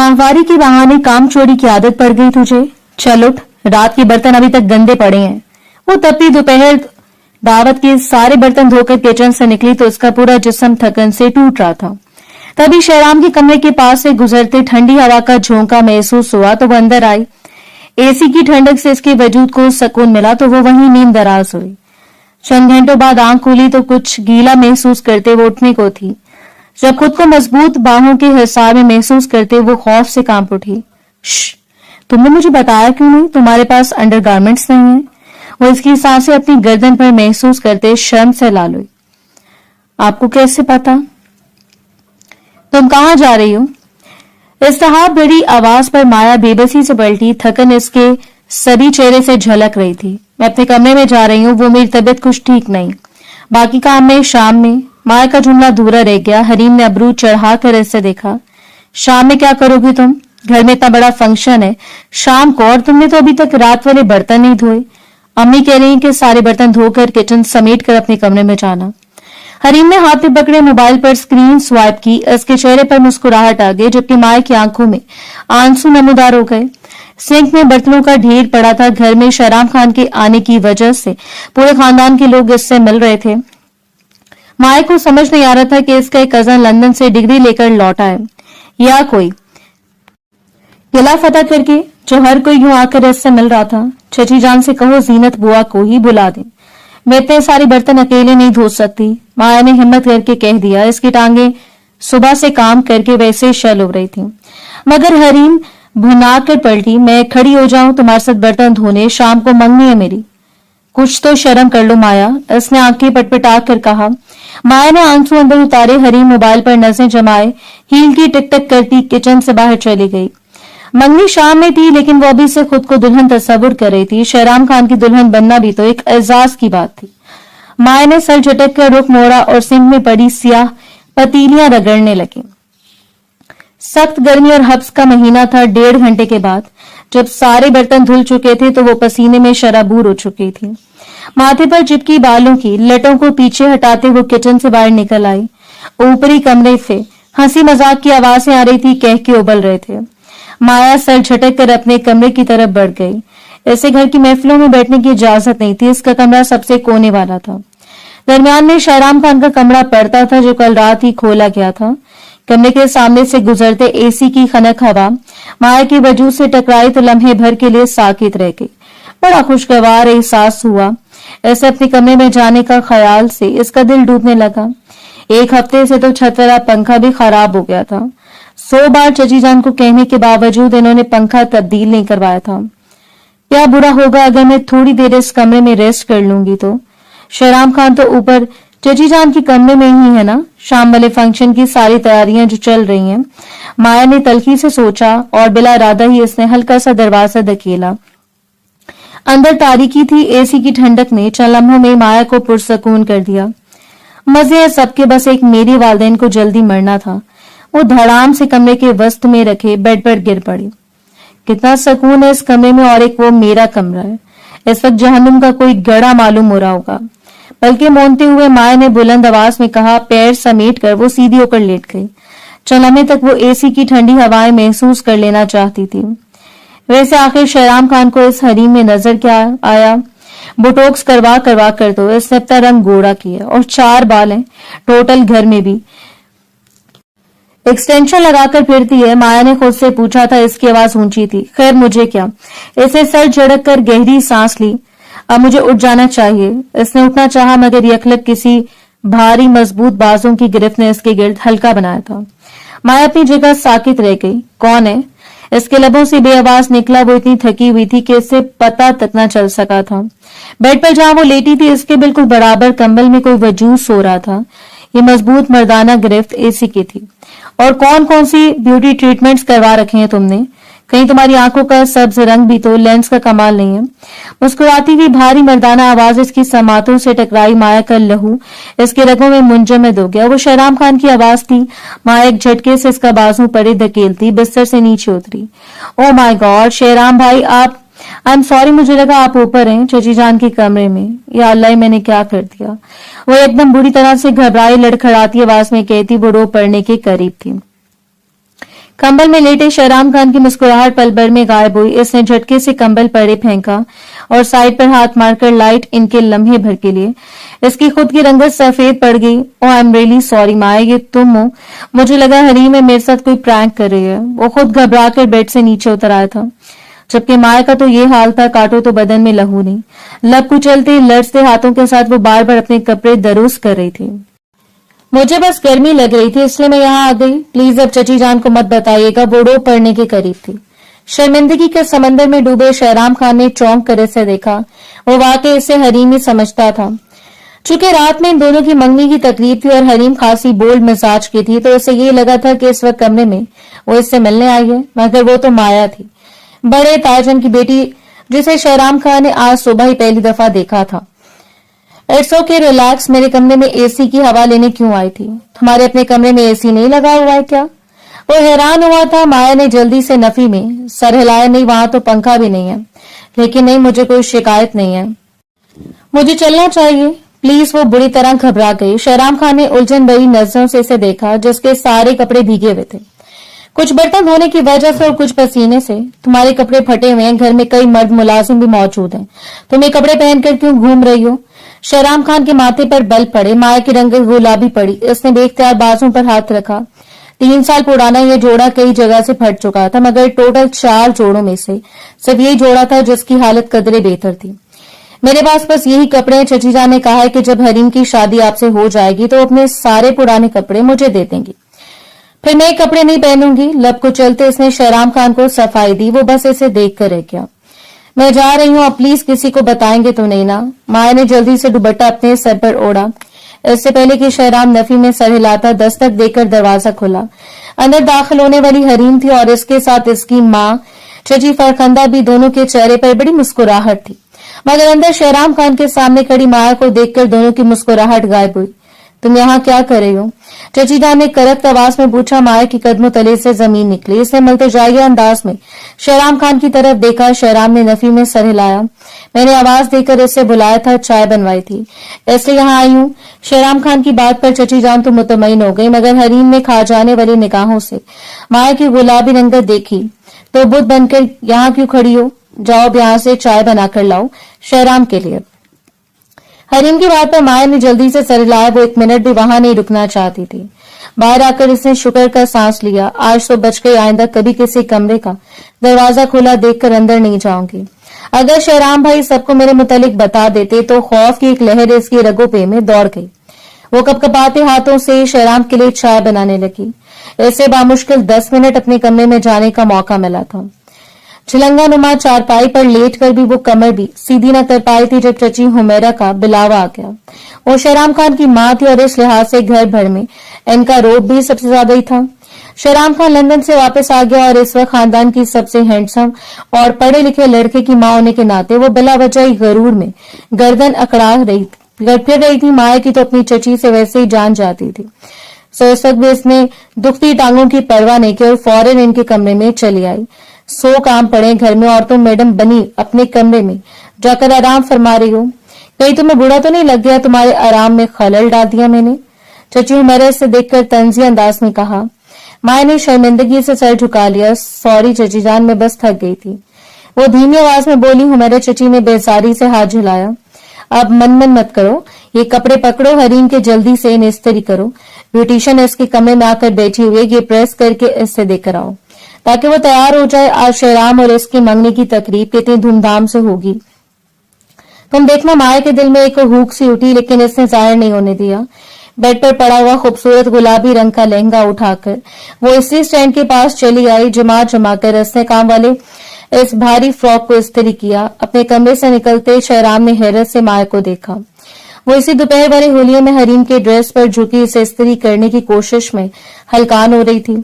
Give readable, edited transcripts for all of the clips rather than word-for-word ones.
माहवारी के बहाने काम चोरी की आदत पड़ गई तुझे। चल उठ, रात के बर्तन अभी तक गंदे पड़े हैं। वो तपती दोपहर दावत के सारे बर्तन धोकर किचन से निकली तो उसका पूरा जिस्म थकन से टूट रहा था। तभी शहराम के कमरे के पास से गुजरते ठंडी हवा का झोंका महसूस हुआ तो वो अंदर आई। एसी की ठंडक से इसके वजूद को सुकून मिला तो वो वहीं नींद दराज हुई। चंद घंटों बाद आंख खोली तो कुछ गीला महसूस करते वो उठने को थी। जब खुद को मजबूत बाहों के हिसाब में महसूस करते वो खौफ से कांप उठी। तुमने मुझे बताया क्यों नहीं? तुम्हारे पास अंडरगारमेंट्स नहीं है? वो इसकी सांसें अपनी गर्दन पर महसूस करते शर्म से लाल हुई। आपको कैसे पता? तुम कहाँ जा रही हो? इस्तेहाब भरी आवाज पर माया बेबसी से पलटी। थकन इसके सभी चेहरे से झलक रही थी। मैं अपने कमरे में जा रही हूँ, वो मेरी तबीयत कुछ ठीक नहीं। बाकी काम में शाम में। माया का जुमला अधूरा रह गया। हरीम ने अबरू चढ़ाकर इससे देखा। शाम में क्या करोगी तुम? घर में इतना बड़ा फंक्शन है, शाम को, और तुमने तो अभी तक रात वाले बर्तन नहीं धोए। अम्मी कह रही कि सारे बर्तन धोकर किचन समेट कर अपने कमरे में जाना। हरीम ने हाथ में पकड़े मोबाइल पर स्क्रीन स्वाइप की। उसके चेहरे पर मुस्कुराहट आ गई जबकि माया की आंखों में आंसू नमूदार हो गए। सिंक में बर्तनों का ढेर पड़ा था। घर में शहराम खान के आने की वजह से पूरे खानदान के लोग इससे मिल रहे थे। माया को समझ नहीं आ रहा था कि इसका एक कजन लंदन से डिग्री लेकर लौटा है या कोई गिला फतह करके जो हर कोई यूं आकर इससे मिल रहा था। चची जान से कहो जीनत बुआ को ही बुला दे, मैं इतने सारे बर्तन अकेले नहीं धो सकती। माया ने हिम्मत करके कह दिया। इसकी टांगे सुबह से काम करके वैसे शल हो रही थी। मगर हरीम भुना कर पलटी। मैं खड़ी हो जाऊं तुम्हारे साथ बर्तन धोने? शाम को मंगनी है मेरी, कुछ तो शर्म कर लो माया, उसने आंखें पटपटा कर कहा। माया ने आंसू अंदर उतारे। हरीम मोबाइल पर नजरें जमाए हील की टिक टिक करती किचन से बाहर चली गई। मंगनी शाम में थी लेकिन वो अभी से खुद को दुल्हन तस्वुर कर रही थी। शहराम खान की दुल्हन बनना भी तो एक एजाज की बात थी। माया ने सर झटक कर रुख मोड़ा और सिंक में पड़ी सियाह पतीलियां रगड़ने लगी। सख्त गर्मी और हब्स का महीना था। 1.5 घंटे के बाद जब सारे बर्तन धुल चुके थे तो वो पसीने में शराबूर हो चुकी थी। माथे पर चिपकी बालों की लटों को पीछे हटाते वो किचन से बाहर निकल आई। ऊपरी कमरे से हंसी मजाक की आवाजें आ रही थी, कह के उबल रहे थे। माया सर झटक कर अपने कमरे की तरफ बढ़ गई। ऐसे घर की महफिलों में बैठने की इजाजत नहीं थी। इसका कमरा सबसे कोने वाला था। दरमियान में शहराम खान का कमरा पड़ता था जो कल रात ही खोला गया था। कमरे के सामने से गुजरते एसी की खनक हवा माया के वजूद से टकराई तो लम्हे भर के लिए साकित रह गई। बड़ा खुशगवार एहसास हुआ। ऐसे अपने कमरे में जाने का ख्याल से इसका दिल डूबने लगा। 1 हफ्ते से तो छत वाला पंखा भी खराब हो गया था। 100 बार चची जान को कहने के बावजूद इन्होंने पंखा तब्दील नहीं करवाया था। क्या बुरा होगा अगर मैं थोड़ी देर इस कमरे में रेस्ट कर लूंगी तो? शहराम खान तो ऊपर चची जान के कमरे में ही है ना। शाम वाले फंक्शन की सारी तैयारियां जो चल रही हैं। माया ने तलखी से सोचा और बिला इरादा ही इसने हल्का सा दरवाजा धकेला। अंदर तारीकी थी। एसी की ठंडक ने चंद लम्हों में माया को पुरसकून कर दिया। मजे है सबके, बस एक मेरी वालदेन को जल्दी मरना था। वो धड़ाम से कमरे के वस्त में रखे बेड पर गिर पड़ी। कितना सुकून है इस कमरे में, और एक वो मेरा कमरा है। इस वक्त जहन्नुम का कोई गड़ा मालूम हो रहा होगा। बल्कि मौनते हुए माया ने बुलंद आवाज में कहा। पैर समेट कर वो सीधी होकर लेट गई। चंद लम्हे तक वो एसी की ठंडी हवाएं महसूस कर लेना चाहती थी। वैसे आखिर शहराम खान को इस हरीम में नजर क्या आया? बोटॉक्स करवा कर तो इसने अपना रंग गोरा किया और 4 बाल हैं टोटल। घर में भी एक्सटेंशन लगाकर फिरती है। माया ने खुद से पूछा था। इसकी आवाज ऊंची थी। खैर मुझे क्या। इसने सर झड़क कर गहरी सांस ली। अब मुझे उठ जाना चाहिए। इसने उठना चाहा मगर यकलक किसी भारी मजबूत बाजों की गिरफ्त ने इसके गिर्द हल्का बनाया था। माया अपनी जगह साकित रह गई। कौन है? इसके लबों से बेआवाज निकला। वो इतनी थकी हुई थी कि इससे पता तक न चल सका था। बेड पर जहां वो लेटी थी इसके बिल्कुल बराबर कंबल में कोई वजूद सो रहा था। ये मजबूत मर्दाना गिरफ्त एसी की थी। और कौन कौन सी ब्यूटी ट्रीटमेंट्स करवा रखे हैं तुमने? कहीं तुम्हारी आंखों का सब्ज रंग भी तो लेंस का कमाल नहीं है। मुस्कुराती हुई भारी मर्दाना आवाज इसकी समातों से टकराई। माया का लहू इसके रगों में मुंजमद हो गया। वो शहराम खान की आवाज थी। माया एक झटके से इसका बाजू परे धकेलती बिस्तर से नीचे उतरी। ओ माय गॉड शहराम भाई, आप आई एम सॉरी, मुझे लगा आप ऊपर हैं चची जान के कमरे में। या अल्लाह, मैंने क्या कर दिया? वो एकदम बुरी तरह से घबराई लड़खड़ाती आवाज में कहती। वो रो पड़ने के करीब थी। कंबल में लेटे शहराम खान की मुस्कुराहट पल भर में गायब हुई। इसने झटके से कंबल परे फेंका और साइड पर हाथ मारकर लाइट इनके लम्हे भर के लिए। इसकी खुद की रंगत सफेद पड़ गई। ओ आई एम रियली सॉरी माया, ये तुम हो? मुझे लगा हरीम है मेरे साथ कोई प्रैंक कर रही है। वो खुद घबरा कर बेड से नीचे उतर आया था, जबकि माया का तो ये हाल था, काटो तो बदन में लहू नहीं। लब कुचलते लड़ते हाथों के साथ वो बार बार अपने कपड़े दरुस्त कर रही थी। मुझे बस गर्मी लग रही थी इसलिए मैं यहाँ आ गई। प्लीज अब चची जान को मत बताइएगा। वो रो पड़ने के करीब थी। शर्मिंदगी के समंदर में डूबे शहराम खान ने चौंक कर इसे देखा। वो वाकई इसे हरीम ही समझता था। चूंकि रात में इन दोनों की मंगनी की तकलीफ थी और हरीम खासी बोल्ड मिजाज की थी, तो उसे ये लगा था कि इस वक्त कमरे में वो इससे मिलने आई है, मगर वो तो माया थी, बड़े ताजन की बेटी, जिसे शहराम खान ने आज सुबह ही पहली दफा देखा था। It's okay, relax. मेरे कमरे में एसी की हवा लेने क्यों आई थी? तुम्हारे अपने कमरे में एसी नहीं लगा हुआ है क्या? वो हैरान हुआ था। माया ने जल्दी से नफी में सर हिलाया। नहीं, वहां तो पंखा भी नहीं है। लेकिन नहीं, मुझे कोई शिकायत नहीं है, मुझे चलना चाहिए प्लीज। वो बुरी तरह घबरा गई। शहराम खान ने उलझन भरी नजरों से इसे देखा, जिसके सारे कपड़े भीगे हुए थे, कुछ बर्तन धोने की वजह से और कुछ पसीने से। तुम्हारे कपड़े फटे हुए हैं, घर में कई मर्द मुलाजिम भी मौजूद हैं, तुम ये कपड़े पहनकर क्यों घूम रही हो? शहराम खान के माथे पर बल पड़े। माया की रंगत गुलाबी पड़ी। इसने बेख्तियार बाजू पर हाथ रखा। 3 साल पुराना यह जोड़ा कई जगह से फट चुका था, मगर टोटल 4 जोड़ों में से सिर्फ यही जोड़ा था जिसकी हालत कदरे बेहतर थी। मेरे पास बस यही कपड़े हैं। चची जान ने कहा है कि जब हरीम की शादी आपसे हो जाएगी तो अपने सारे पुराने कपड़े मुझे दे देंगी, फिर मैं कपड़े नहीं पहनूंगी। लब को चलते इसने शहराम खान को सफाई दी। वो बस इसे देख कर रह गया। मैं जा रही हूँ, अब प्लीज किसी को बताएंगे तो नहीं ना? माया ने जल्दी से दुपट्टा अपने सर पर ओढ़ा। इससे पहले कि शहराम नफी में सर हिलाता, दस्तक देकर दरवाजा खुला। अंदर दाखिल होने वाली हरीम थी और इसके साथ इसकी माँ चची फरखंदा भी। दोनों के चेहरे पर बड़ी मुस्कुराहट थी, मगर अंदर शहराम खान के सामने खड़ी माया को देखकर दोनों की मुस्कुराहट गायब हुई। तुम यहाँ क्या कर रही हो? चची जान ने करक आवाज में पूछा। माया के कदमों तले से जमीन निकली। इसने मल्तजाइया अंदाज में शहराम खान की तरफ देखा। शहराम ने नफी में सर हिलाया। मैंने आवाज देकर इससे बुलाया था, चाय बनवाई थी, इसलिए यहाँ आई हूँ। शहराम खान की बात पर चची जान तो मुतमईन हो गई, मगर हरीम ने खा जाने वाली निगाहों से माया की गुलाबी रंगत देखी। तो बुत बनकर यहाँ क्यों खड़ी हो? जाओ अब यहाँ से चाय बनाकर लाओ शहराम के लिए। हरीम की बात पर माया ने जल्दी से सर हिलाया। वो 1 मिनट भी वहां नहीं रुकना चाहती थी। बाहर आकर इसने शुक्र का सांस लिया। आज तो बच गई, आइंदा कभी किसी कमरे का दरवाजा खुला देखकर अंदर नहीं जाऊंगी। अगर शहराम भाई सबको मेरे मुतालिक बता देते तो खौफ की एक लहर इसकी रगों पे में दौड़ गई। वो कपकपाते हाथों से शहराम के लिए चाय बनाने लगी। इससे बामुश्किल 10 मिनट अपने कमरे में जाने का मौका मिला था। छिलंगा नुमा चारपाई पर लेट कर भी वो कमर भी सीधी न कर पाई थी जब चची हुमैरा का बिलावा आ गया। वो शहराम खान की माँ थी और इस लिहाज से घर भर में इनका रोब भी सबसे ज्यादा ही था। शहराम खान लंदन से वापस आ गया और इस वक्त खानदान की सबसे हैंडसम और पढ़े लिखे लड़के की माँ होने के नाते वो बिला वजह ही गरूर में गर्दन अकड़ा रही थी। माया की तो अपनी चची से वैसे ही जान जाती थी। सो इस वक्त भी इसने दुखती टांगों की परवाह नहीं की और फौरन इनके कमरे में चली आई। 100 काम पड़े घर में और तुम मैडम बनी अपने कमरे में जाकर आराम फरमा रही हो। कहीं तुम्हें बुरा तो नहीं लग गया? तुम्हारे आराम में खलल डाल दिया मैंने? चची हुमैरा से देखकर तंजी अंदाज में कहा। माया ने शर्मिंदगी से सर झुका लिया। सॉरी चची जान, मैं बस थक गई थी, वो धीमी आवाज में बोली। हुमैरा चची ने बेजारी से हाथ झुलाया। अब मन मत करो, ये कपड़े पकड़ो, हरीम के जल्दी से इन्हें इस्त्री करो। ब्यूटिशियन इसके कमरे में आकर बैठी हुई है, ये प्रेस करके इससे देकर आओ ताकि वो तैयार हो जाए। आज शहराम और इसकी मंगनी की तकरीब कितनी धूमधाम से होगी। तुम देखना। माया के दिल में एक हुक सी उठी, लेकिन इसने जाहिर नहीं होने दिया। बेड पर पड़ा हुआ खूबसूरत गुलाबी रंग का लहंगा उठाकर वो इसी स्टैंड के पास चली आई। जमा कर इसने काम वाले इस भारी फ्रॉक को इस्त्री किया। अपने कमरे से निकलते शहराम ने हैरत से माया को देखा। वो इसी दोपहर वाले होलिये में हरीम के ड्रेस पर झुकी इसे इस्त्री करने की कोशिश में हलकान हो रही थी।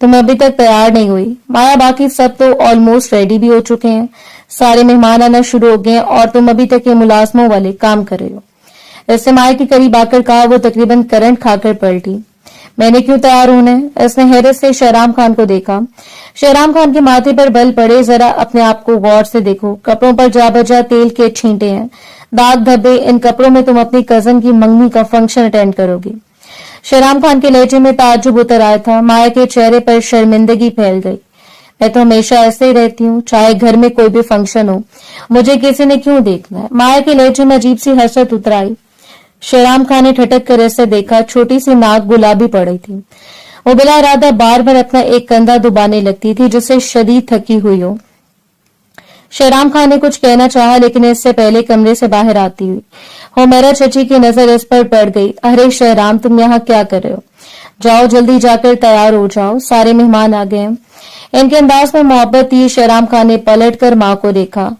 तुम अभी तक तैयार नहीं हुई माया? बाकी सब तो ऑलमोस्ट रेडी भी हो चुके हैं, सारे मेहमान आना शुरू हो गए हैं और तुम अभी तक ये मुलाजमों वाले काम कर रहे हो। इससे माया के करीब आकर कहा। वो तकरीबन करंट खाकर पलटी। मैंने क्यों तैयार होना है? इसने हैरत से शहराम खान को देखा। शहराम खान के माथे पर बल पड़े। जरा अपने आप को गौर से देखो, कपड़ों पर जा बजा तेल के छींटे हैं, दाग धब्बे। इन कपड़ों में तुम अपनी कजन की मंगनी का फंक्शन अटेंड करोगी। शहराम खान के लहजे में ताज्जुब उतर आया था। माया के चेहरे पर शर्मिंदगी फैल गई। मैं तो हमेशा ऐसे ही रहती हूँ, चाहे घर में कोई भी फंक्शन हो, मुझे किसी ने क्यों देखना है। माया के लहजे में अजीब सी हसरत उतर आई। शहराम खान ने ठटक कर ऐसे देखा, छोटी सी नाक गुलाबी पड़ रही थी। वो बिला इरादा बार बार अपना एक कंधा दबाने लगती थी, जिससे शदीद थकी हुई हो। शहराम खान ने कुछ कहना चाहा, लेकिन इससे पहले कमरे से बाहर आती हुई हुमैरा चची की नजर इस पर पड़ गई। अरे शहराम, तुम यहाँ क्या कर रहे हो? जाओ, जल्दी जाकर तैयार हो जाओ, सारे मेहमान आ गए हैं। इनके अंदाज में मोहब्बत थी। शहराम खान ने पलट कर माँ को देखा।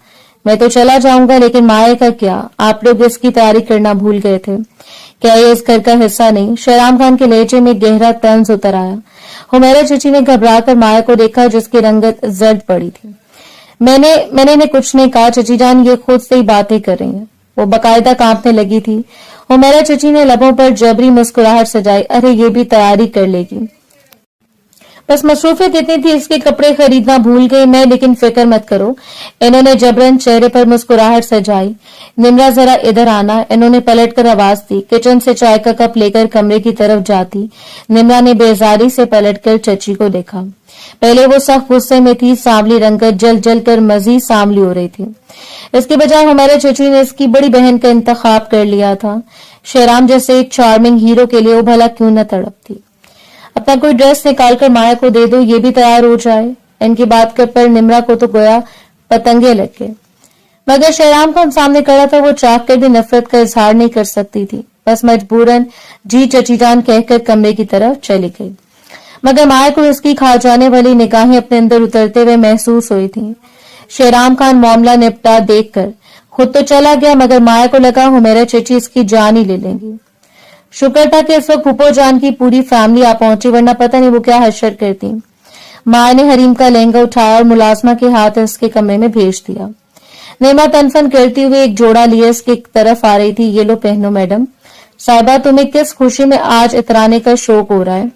मैं तो चला जाऊंगा, लेकिन माया का क्या? आप लोग इसकी तैयारी करना भूल गए थे क्या? ये इस घर का हिस्सा नहीं? शहराम खान के लहजे में गहरा तंज उतर आया। हुमैरा चची ने घबराकर माया को देखा, जिसकी रंगत जर्द पड़ी थी। मैंने इन्हें कुछ नहीं कहा चची जान, ये खुद से ही बातें कर रही हैं। वो बाकायदा कांपने लगी थी। हुमैरा चची ने लबों पर जबरी मुस्कुराहट सजाई। अरे ये भी तैयारी कर लेगी, बस मसरूफियत इतनी थी इसके कपड़े खरीदना भूल गई मैं, लेकिन फिक्र मत करो। इन्होंने जबरन चेहरे पर मुस्कुराहट सजाई। निम्रा जरा इधर आना, इन्होंने पलटकर आवाज दी। किचन से चाय का कप लेकर कमरे की तरफ जाती निम्रा ने बेजारी से पलटकर चची को देखा। पहले वो सख्त गुस्से में थी, सांवली रंगत जल जल कर मजीद सांवली हो रही थी। इसके बजाय हमारे चची ने इसकी बड़ी बहन का इंतखाब कर लिया था। शहराम जैसे एक चार्मिंग हीरो के लिए वो भला क्यों न तड़पती। अपना कोई ड्रेस निकालकर माया को दे दो, ये भी तैयार हो जाए। इनकी बात कर पर निम्रा को तो गोया पतंगे लग गए, मगर शहराम खान सामने खड़ा था। वो चाह कर भी नफरत का इजहार नहीं कर सकती थी, बस मजबूरन जी चची जान कहकर कमरे की तरफ चली गई। मगर माया को इसकी खा जाने वाली निगाहें अपने अंदर उतरते हुए महसूस हुई थी। शहराम खान मामला निपटा देखकर खुद तो चला गया, मगर माया को लगा हुमैरा चची इसकी जान ही ले लेंगी। शुक्र था कि इस वक्त फूफो जान की पूरी फैमिली आ पहुंची, वरना पता नहीं वो क्या हशर करती। माया ने हरीम का लहंगा उठाया और मुलाजमा के हाथ इसके कमरे में भेज दिया। नेमा तनफन करती हुए एक जोड़ा लिए इसकी तरफ आ रही थी। ये लो पहनो मैडम। साहिबा, तुम्हें किस खुशी में आज इतराने का शौक हो रहा है?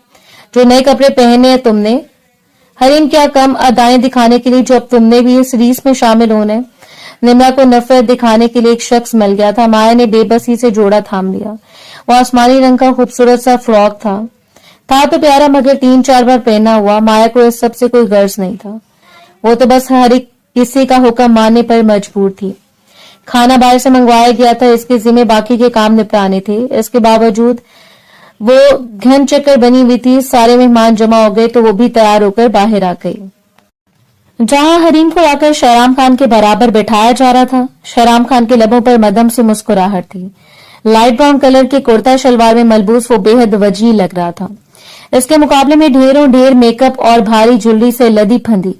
जो नए कपड़े पहने हैं तुमने? हरीम क्या कम अदाएं दिखाने के लिए जो अब तुमने भी इस रीस में शामिल होना है? निम्रा को नफरत दिखाने के लिए एक शख्स मिल गया था। माया ने बेबसी से जोड़ा थाम लिया। वो आसमानी रंग का खूबसूरत सा फ्रॉक था तो प्यारा, मगर 3-4 बार पहना हुआ। माया को इस सब से कोई गर्ज नहीं था। वो तो बस हर एक किसी का हुक्म मानने पर मजबूर थी। खाना बाहर से मंगवाया गया था, इसके जिम्मे बाकी के काम निपटाने थे। इसके बावजूद वो घन चक्कर बनी हुई थी। सारे मेहमान जमा हो गए तो वो भी तैयार होकर बाहर आ गई। जहां हरीम को आकर शहराम खान के बराबर बैठाया जा रहा था, शहराम खान के लबों पर मदम से मुस्कुराहट थी। लाइट ब्राउन कलर के कुर्ता शलवार में मलबूस वो बेहद वजीह लग रहा था। इसके मुकाबले में ढेरों ढेर मेकअप और भारी ज्वेलरी से लदी फंदी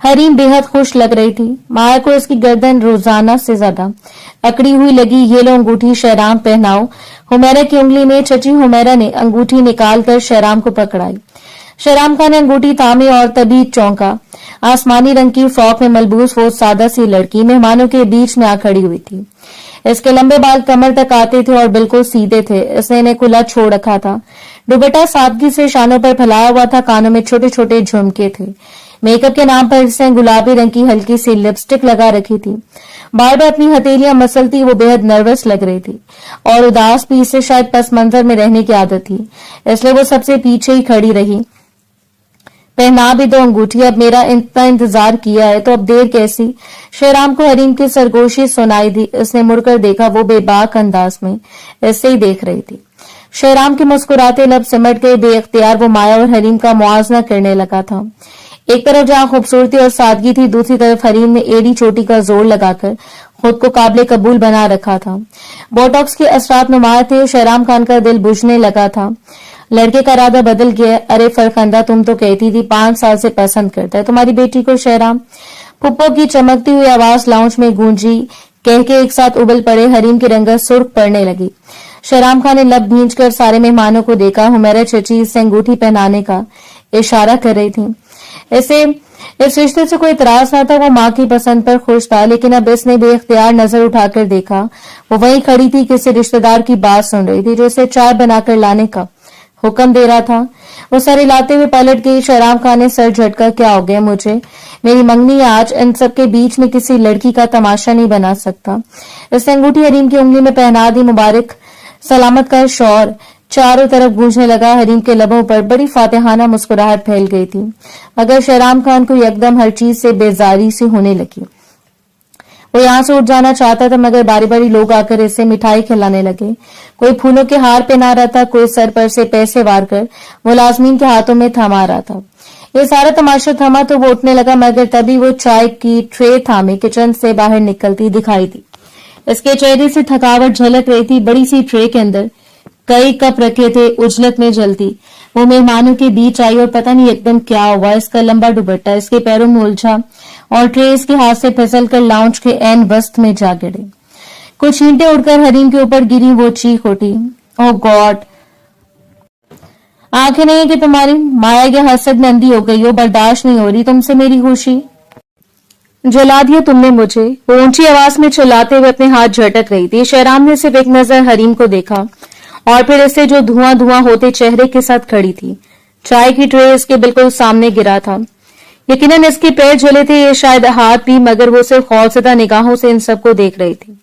हरीम बेहद खुश लग रही थी। माया को इसकी गर्दन रोजाना से ज्यादा अकड़ी हुई लगी। ये लो अंगूठी शहराम पहनाओ। हुमैरा की उंगली में चची हुमैरा ने अंगूठी निकालकर शहराम को पकड़ाई। शहराम खान ने अंगूठी थामी और तभी चौंका। आसमानी रंग की फ्रॉक में मलबूस वो सादा सी लड़की मेहमानों के बीच में आ खड़ी हुई थी। इसके लंबे बाल कमर तक आते थे और बिल्कुल सीधे थे। इसने इन्हें खुला छोड़ रखा था। दुपट्टा सादगी से शानों पर फैलाया हुआ था। कानों में छोटे छोटे झुमके थे। मेकअप के नाम पर इसने गुलाबी रंग की हल्की सी लिपस्टिक लगा रखी थी। बार बार अपनी हथेलियां मसलती वो बेहद नर्वस लग रही थी और उदास भी। इसे शायद पस मंजर में रहने की आदत थी, इसलिए वो सबसे पीछे ही खड़ी रही। पहना भी दो अंगूठी, अब मेरा इतना इंतजार किया है तो अब देर कैसी? शहराम को हरीम की सरगोशी सुनाई दी। इसने मुड़कर देखा, वो बेबाक अंदाज में ऐसे ही देख रही थी। शहराम के मुस्कुराते लब सिमट गए। बेअख्तियार वो माया और हरीम का मुआवजा करने लगा था। एक तरफ जहां खूबसूरती और सादगी थी, दूसरी तरफ हरीम ने एड़ी चोटी का जोर लगाकर खुद को काबिल कबूल बना रखा था। बोटॉक्स के असरात नुमाया थे। शहराम खान का दिल बुझने लगा था। लड़के का इरादा बदल गया। अरे फरखंदा, तुम तो कहती थी 5 साल से पसंद करता है तुम्हारी बेटी को शहराम। पुप्पो की चमकती हुई आवाज लाउंज में गूंजी। कह के एक साथ उबल पड़े। हरीम की रंगत सुर्ख पड़ने लगी। शहराम खान ने लब भींच कर सारे मेहमानों को देखा। हुमैरा चची इसे अंगूठी पहनाने का इशारा कर रही थी। इसे इस रिश्ते से कोई इतराज न था। वो माँ की पसंद पर खुश था, लेकिन अब इसने बेख्तियार नजर उठाकर देखा। वो वहीं खड़ी थी, किसी रिश्तेदार की बात सुन रही थी जो इसे चाय बनाकर लाने का हुक्म दे रहा था। वो सर हिलाते हुए पलट गई। शहराम खान ने सर झटका। क्या हो गया मुझे? मेरी मंगनी आज इन सबके बीच में किसी लड़की का तमाशा नहीं बना सकता। इसने अंगूठी हरीम की उंगली में पहना दी। मुबारक सलामत का शौर। चारों तरफ गूंजने लगा। हरीम के लबों पर बड़ी फातिहाना मुस्कुराहट फैल गई थी, मगर शहराम खान को यकदम हर चीज से बेजारी सी होने लगी। वो यहाँ से उठ जाना चाहता था, मगर बारी बारी लोग आकर इसे मिठाई खिलाने लगे। कोई फूलों के हार पहना रहा था, कोई सर पर से पैसे वार कर मुलाजमीन के हाथों में थमा रहा था। ये सारा तमाशा थमा तो वो उठने लगा, मगर तभी वो चाय की ट्रे थामे किचन से बाहर निकलती दिखाई दी। इसके चेहरे से थकावट झलक रही थी। बड़ी सी ट्रे के अंदर कई कप रखे थे, उजलत में जलती। वो मेहमानों के बीच आई और पता नहीं एकदम क्या हुआ, इसका लंबा दुपट्टा इसके पैरों में उलझा और ट्रे इसके हाथ से फिसल कर लाउंज के एन वस्त में जा गिरे। कुछ ईंटें उड़कर हरीम के ऊपर गिरी। वो चीख उठी, ओह गॉड, आंखें नहीं कि तुम्हारी? माया के हसद में अंधी हो गई हो, बर्दाश्त नहीं हो रही तुमसे मेरी खुशी। जला दिया तुमने मुझे, वो ऊंची आवाज में चिल्लाते हुए अपने हाथ झटक रही थी। शहराम ने सिर्फ एक नजर हरीम को देखा और फिर इसे जो धुआं धुआं होते चेहरे के साथ खड़ी थी। चाय की ट्रे इसके बिल्कुल सामने गिरा था। यकीनन इसके पैर जले थे, ये शायद हाथ भी, मगर वो सिर्फ खौफजदा निगाहों से इन सबको देख रही थी।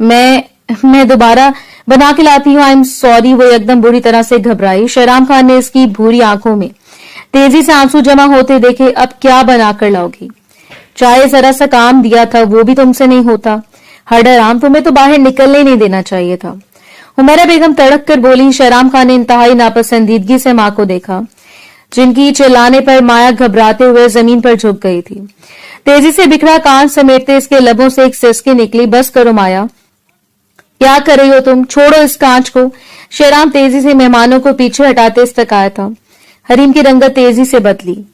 मैं दोबारा बना के लाती हूँ, आई एम सॉरी। वो एकदम बुरी तरह से घबराई। शहराम खान ने इसकी भूरी आंखों में तेजी से आंसू जमा होते देखे। अब क्या बना कर लाओगी? चाहे जरा सा काम दिया था, वो भी तुमसे नहीं होता। हडराम, तुम्हें तो बाहर निकलने नहीं देना चाहिए था। हुमैरा बेगम तड़क कर बोली। शहराम खान ने इंतहाई नापसंदीदगी से मां को देखा, जिनकी चिल्लाने पर माया घबराते हुए जमीन पर झुक गई थी। तेजी से बिखरा कान समेटते इसके लबों से एक सिसकी निकली, बस करो माया, क्या कर रही हो तुम? छोड़ो इस कांच को। शहराम तेजी से मेहमानों को पीछे हटाते इस्तकाया था। हरीम की रंगत तेजी से बदली।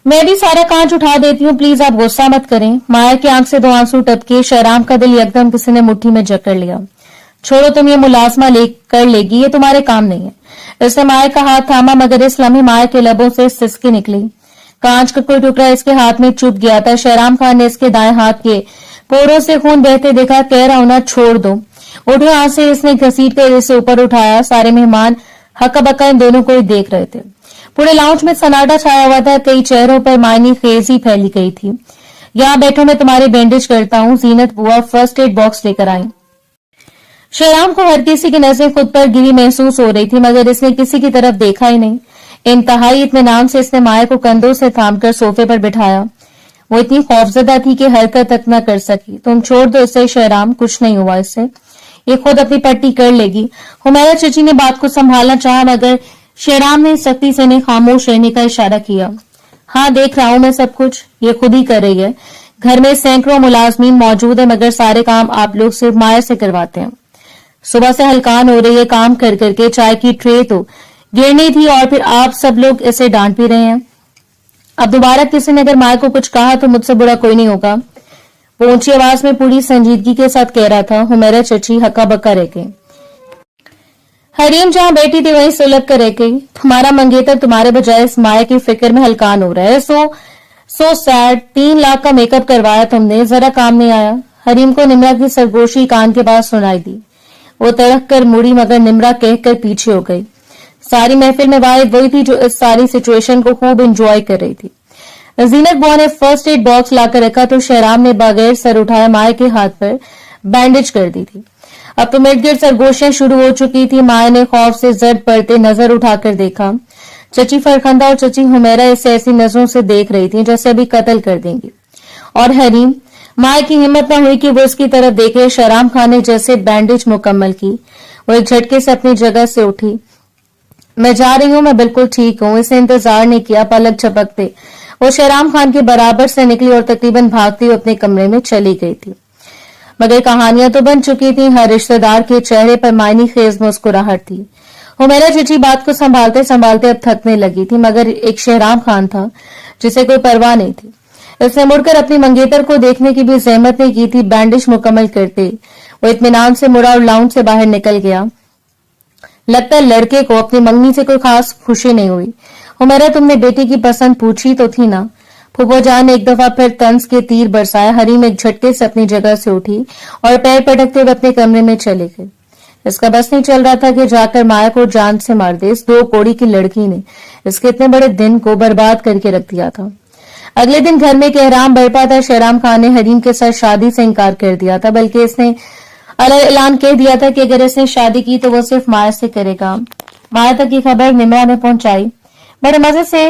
मैं भी सारा कांच उठा देती हूँ, प्लीज आप गुस्सा मत करें। माया की आंख से दो आंसू टपके। शहराम का दिल एकदम किसी ने मुट्ठी में जकड़ लिया। छोड़ो, तुम ये मुलाजमा कर लेगी, ये तुम्हारे काम नहीं है। इसने माया का हाथ थामा, मगर इस लम्हे माया के लबों से सिसकी निकली। कांच का कोई टुकड़ा इसके हाथ में चुभ गया था। शहराम खान ने इसके दाएं हाथ के पोरों से खून बहते देखा। कह रहा हूं ना, छोड़ दो। उठे हाथ से इसने घसीट कर इसे ऊपर उठाया। सारे मेहमान हक्का बक्का इन दोनों को ही देख रहे थे। पूरे लाउंज में सन्नाटा छाया हुआ था। कई चेहरों पर मायनी खेजी फैली गई थी। यहाँ बैठो, मैं तुम्हारे बैंडेज करता हूँ। जीनत बुआ फर्स्ट एड बॉक्स लेकर आई। शहराम को हर किसी की नजरें खुद पर गिरी महसूस हो रही थी, मगर इसने किसी की तरफ देखा ही नहीं। इंतहाई इत्मीनान से इसने माया को कंधों से थामकर सोफे पर बिठाया। वो इतनी खौफजदा थी कि हरकत तक न कर सकी। तुम छोड़ दो इसे शहराम, कुछ नहीं हुआ इससे, ये खुद अपनी पट्टी कर लेगी। हुमैरा चची ने बात को संभालना चाहा, मगर शहराम ने सख्ती से इन्हें खामोश रहने का इशारा किया। हाँ, देख रहा हूं मैं सब कुछ, ये खुद ही कर रही है। घर में सैकड़ों मुलाजमीन मौजूद है, मगर सारे काम आप लोग सिर्फ माया से करवाते हैं। सुबह से हलकान हो रही है काम कर करके। चाय की ट्रे तो गिरनी थी और फिर आप सब लोग इसे डांट भी रहे हैं। अब दोबारा किसी ने अगर माया को कुछ कहा तो मुझसे बुरा कोई नहीं होगा। वो ऊंची आवाज में पूरी संजीदगी के साथ कह रहा था। हुमैरा चची हक्का बक्का रह गई। हरीम जहां बैठी थी वहीं सुलग कर रह गई। तुम्हारा मंगेतर तुम्हारे बजाय इस माया की फिक्र में हलकान हो रहा है। So sad. 3 लाख का मेकअप करवाया तुमने, जरा काम नहीं आया। हरीम को निम्रा की सरगोशी कान के पास सुनाई दी। वो तड़क कर मुड़ी, मगर निम्रा कहकर पीछे हो गई। सारी महफिल में वाहिद वही थी जो इस सारी सिचुएशन को खूब एंजॉय कर रही थी। जीनत बुआ ने फर्स्ट एड बॉक्स लाकर रखा तो शहराम ने बगैर सर उठाए माया के हाथ पर बैंडेज कर दी थी। अब तो इर्द गिर्द सरगोशियां शुरू हो चुकी थी। माया ने खौफ से जर्द पड़ते नजर उठाकर देखा। चची फरखंदा और चची हुमैरा इसे ऐसी नजरों से देख रही थी जैसे अभी कत्ल कर देंगी। और हरीम, माया की हिम्मत न हुई कि वो इसकी तरफ देखे। शहराम खान ने जैसे बैंडेज मुकम्मल की, वो एक झटके से अपनी जगह से उठी। मैं जा रही हूँ, मैं बिल्कुल ठीक हूँ। इसे इंतजार नहीं किया। पलक झपकते वो शहराम खान के बराबर से निकली और तकरीबन भागती हुई अपने कमरे में चली गई थी। मगर कहानियां तो बन चुकी थी। हर रिश्तेदार के चेहरे पर मायनी खेज मुस्कुराहट थी। हुमैरा चची बात को संभालते संभालते अब थकने लगी थी, मगर एक शहराम खान था जिसे कोई परवाह नहीं थी। इसने मुड़कर अपनी मंगेतर को देखने की भी जहमत नहीं की थी। बैंडेज मुकम्मल करते वो इत्मीनान से मुड़ा और लाउंज से बाहर निकल गया। लगता है लड़के को अपनी मंगनी से कोई खास खुशी नहीं हुई। हुमैरा, तुमने बेटी की पसंद पूछी तो थी ना? फूफो जान ने एक दफा फिर तंज के तीर बरसाया। हरीम एक झटके से अपनी जगह से उठी और पैर पटकते हुए अपने कमरे में चले गए। इसका बस नहीं चल रहा था कि जाकर माया को जान से मार दे। इस 2 कौड़ी की लड़की ने इसके इतने बड़े दिन को बर्बाद करके रख दिया था। अगले दिन घर में कहराम बरपा था। शहराम खान ने हरीम के साथ शादी से इनकार कर दिया था, बल्कि इसने ऐलान कह दिया था कि अगर इसने शादी की तो वो सिर्फ माया से करेगा। माया तक की खबर निम्रा ने पहुंचाई। बड़े मजे से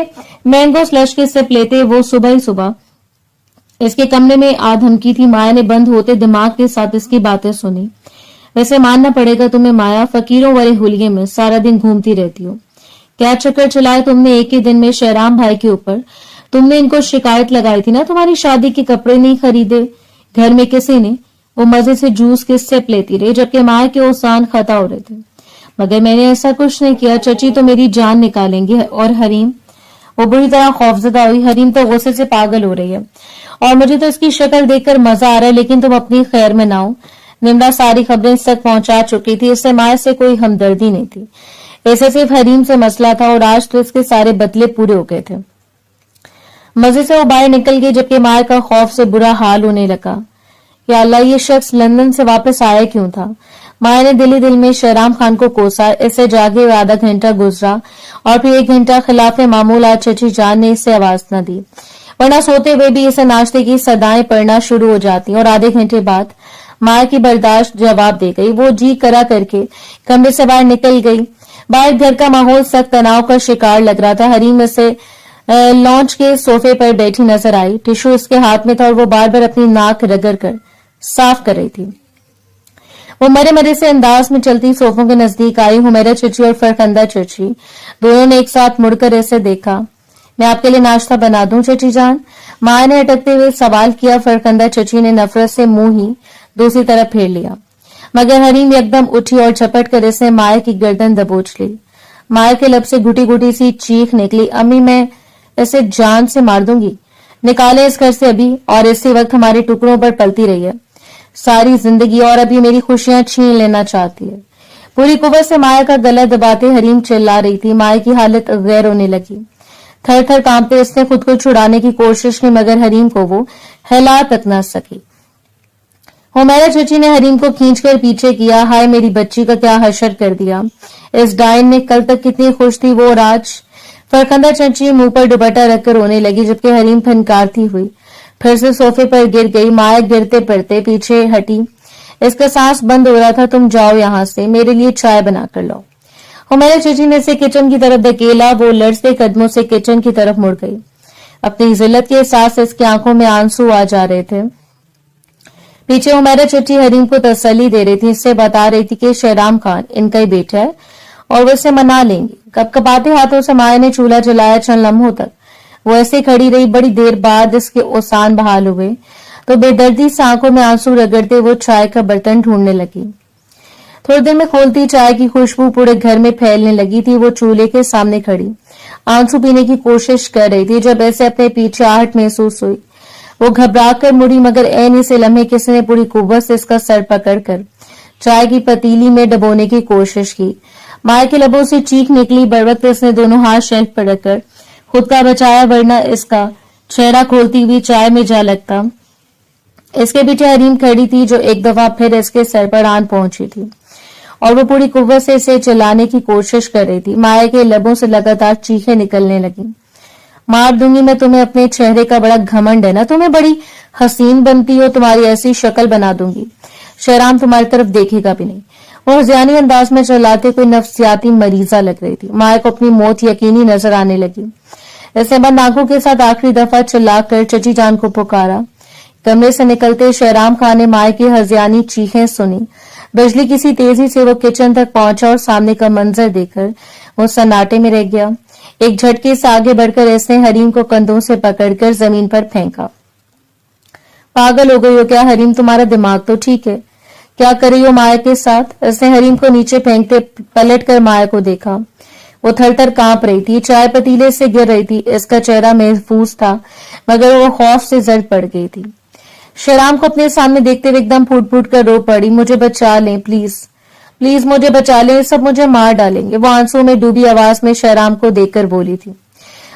मैंगो स्लश की सिप लेते वो सुबह ही सुबह इसके कमरे में आ धमकी थी। माया ने बंद होते दिमाग के साथ इसकी बातें सुनी। वैसे मानना पड़ेगा तुम्हें माया, फकीरों वाले हुलिये में सारा दिन घूमती रहती हो। क्या चक्कर चलाए तुमने एक ही दिन में शहराम भाई के ऊपर। तुमने इनको शिकायत लगाई थी ना तुम्हारी शादी के कपड़े नहीं खरीदे घर में किसी ने। वो मजे से जूस की सिप लेती रही जबकि माया के ओसान खता हो रहे थे। मगर मैंने ऐसा कुछ नहीं किया, चची तो मेरी जान निकालेंगे। और हरीम, वो बुरी तरह खौफजदा हुई। हरीम तो गुस्से से पागल हो रही है और मुझे तो इसकी शक्ल देखकर मजा आ रहा है, लेकिन तुम अपनी खैर में ना हो। निम्रा सारी खबरें इस तक पहुंचा चुकी थी। इससे माया से कोई हमदर्दी नहीं थी। ऐसे सिर्फ हरीम से मसला था और आज तो इसके सारे बदले पूरे हो गए थे। मजे से वो बाहर निकल गई जबकि माया का खौफ से बुरा हाल होने लगा। या अल्लाह, ये शख्स लंदन से वापस आया क्यों था। माया ने दिल ही दिल में शहराम खान को कोसा। इससे जागे हुए आधा घंटा गुजरा और फिर 1 घंटा खिलाफ मामूल आज चची जान ने इससे आवाज न दी, वरना सोते हुए भी इसे नाश्ते की सदाएं पड़ना शुरू हो जाती। और आधे घंटे बाद माया की बर्दाश्त जवाब दे गई। वो जी करा करके कमरे से बाहर निकल गई। बाहर घर का माहौल सख्त तनाव का शिकार लग रहा था। हरीम इसे लॉन्च के सोफे पर बैठी नजर आई। टिश्यू इसके हाथ में था और वो बार बार अपनी नाक रगड़ कर साफ कर रही थी। वो मरे मरे से अंदाज में चलती सोफों के नजदीक आई। हुमैरा चची और फरखंदा चची दोनों ने एक साथ मुड़कर ऐसे देखा। मैं आपके लिए नाश्ता बना दूं चची जान, माया ने अटकते हुए सवाल किया। फरखंदा चची ने नफरत से मुंह ही दूसरी तरफ फेर लिया, मगर हरीम एकदम उठी और झपट कर इसने माया की गर्दन दबोच ली। माया के लब से घुटी घुटी सी चीख निकली, अम्मी मैं इसे जान से मार दूंगी, निकाले इस घर से अभी। और इसी वक्त हमारे टुकड़ों पर पलती रही है सारी जिंदगी और अभी मेरी खुशियां छीन लेना चाहती है। पूरी कुव्वत से माया का गला दबाते हरीम चिल्ला रही थी। माया की हालत गैर होने लगी। थर थर कांपते इसने खुद को छुड़ाने की कोशिश की, मगर हरीम को वो हिला तक न सकी। हुमैरा चची ने हरीम को खींचकर पीछे किया। हाय मेरी बच्ची का क्या हशर कर दिया इस डायन ने। कल तक कितनी खुश थी वो और आज। फरखंदा चची मुंह पर दुपट्टा रखकर रोने लगी जबकि हरीम फनकारती हुई फिर से सोफे पर गिर गई। माया गिरते पड़ते पीछे हटी। इसका सांस बंद हो रहा था। तुम जाओ यहां से, मेरे लिए चाय बना कर लाओ। हुमैरा चची ने इसे किचन की तरफ धकेला। वो लड़ते कदमों से किचन की तरफ मुड़ गई। अपनी जिल्लत के एहसास से इसकी आंखों में आंसू आ जा रहे थे। पीछे हुमैरा चची हरीम को तसल्ली दे रही थी। इससे बता रही थी कि शहराम खान इनका ही बेटा है और वो इसे मना लेंगे। कपकपाते हाथों से माया ने चूल्हा जलाया। चंद लम्हों तक वो ऐसे खड़ी रही। बड़ी देर बाद इसके ओसान बहाल हुए तो बेदर्दी से आंखों में आंसू रगड़ते वो चाय का बर्तन ढूंढने लगी। थोड़ी देर में खोलती चाय की खुशबू पूरे घर में फैलने लगी थी। वो चूल्हे के सामने खड़ी आंसू पीने की कोशिश कर रही थी जब ऐसे अपने पीछे आहट महसूस हुई। वो घबरा कर मुड़ी, मगर ऐन इसे लम्हे किसी ने पूरी कुव्वत से इसका सर पकड़कर चाय की पतीली में डबोने की कोशिश की। माया के लबों से चीख निकली। बड़वक्त इसने दोनों हाथ शेल्फ पर रखकर खुद का बचाया, वरना इसका चेहरा खोलती हुई चाय में जा लगता। इसके पीछे हरीम खड़ी थी जो एक दफा फिर इसके सर पर आन पहुंची थी और वो पूरी कुव्वत से इसे चिल्लाने की कोशिश कर रही थी। माया के लबों से लगातार चीखें निकलने लगी। मार दूंगी मैं तुम्हें, अपने चेहरे का बड़ा घमंड है ना, तुम्हें बड़ी हसीन बनती हो, तुम्हारी ऐसी शक्ल बना दूंगी शहराम तुम्हारी तरफ देखेगा भी नहीं। वो हज़ियानी अंदाज में चिल्लाते कोई नफ्सियाती मरीजा लग रही थी। माया को अपनी मौत यकीनी नजर आने लगी। इसने बंद आंखों के साथ आखिरी दफा चिल्लाकर चची जान को पुकारा। कमरे से निकलते शहराम खान ने माया की हज़ियानी चीखें सुनी। बिजली किसी तेजी से वो किचन तक पहुंचा और सामने का मंजर देखकर वो सन्नाटे में रह गया। एक झटके से आगे बढ़कर इसने हरीम को कंधों से पकड़कर जमीन पर फेंका। पागल हो गई हो क्या हरीम, तुम्हारा दिमाग तो ठीक है, क्या कर रही हो माया के साथ। इसने हरीम को नीचे फेंकते पलट कर माया को देखा। वो थर-थर कांप रही थी, चाय पतीले से गिर रही थी। इसका चेहरा महफूज था मगर वो खौफ से जर्द पड़ गई थी। शहराम को अपने सामने देखते हुए एकदम फूट फूट कर रो पड़ी। मुझे बचा लें प्लीज, प्लीज मुझे बचा लें, सब मुझे मार डालेंगे। वो आंसू में डूबी आवाज में शहराम को देखकर बोली थी।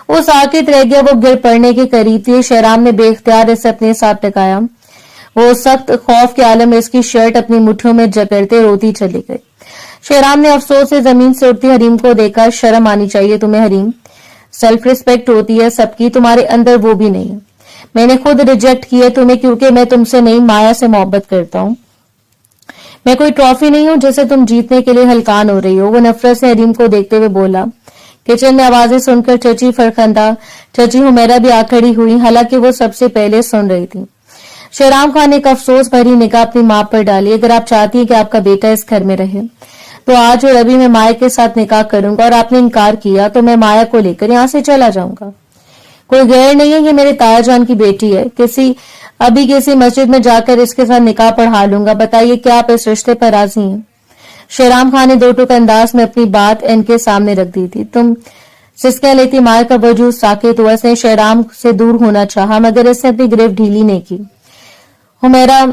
वो साकित रह गया। वो गिर पड़ने के करीब थी। शहराम ने बेख्तियार इसे अपने साथ टकाया। वो सख्त खौफ के आलम में इसकी शर्ट अपनी मुट्ठियों में जकड़ते रोती चली गई। शहराम ने अफसोस से जमीन से उठती हरीम को देखा। शर्म आनी चाहिए तुम्हें हरीम, सेल्फ रिस्पेक्ट होती है सबकी, तुम्हारे अंदर वो भी नहीं है। मैंने खुद रिजेक्ट किया तुम्हें क्योंकि मैं तुमसे नहीं माया से मोहब्बत करता हूँ। मैं कोई ट्रॉफी नहीं हूं जिसे तुम जीतने के लिए हलकान हो रही हो, वो नफरत से हरीम को देखते हुए बोला। किचन में आवाजें सुनकर चची फरखंदा, चची हुमैरा भी आ खड़ी हुई, हालांकि वो सबसे पहले सुन रही थी। शेराम खान ने एक अफसोस भरी निगाह अपनी मां पर डाली। अगर आप चाहती हैं कि आपका बेटा इस घर में रहे तो आज और अभी मैं माया के साथ निकाह करूंगा, और आपने इनकार किया तो मैं माया को लेकर यहाँ से चला जाऊंगा। कोई गैर नहीं है, ये मेरे ताया जान की बेटी है। किसी मस्जिद में जाकर इसके साथ निकाह पढ़ा लूंगा। बताइए क्या आप इस रिश्ते पर राजी हैं? शेराम खान ने दो टूक अंदाज में अपनी बात इनके सामने रख दी थी। तुम सिसकियां लेती माया का वजूद साकित हुआ। इसने शेराम से दूर होना चाहा, मगर इसने अपनी गिरफ्त ढीली नहीं की। हुमैरा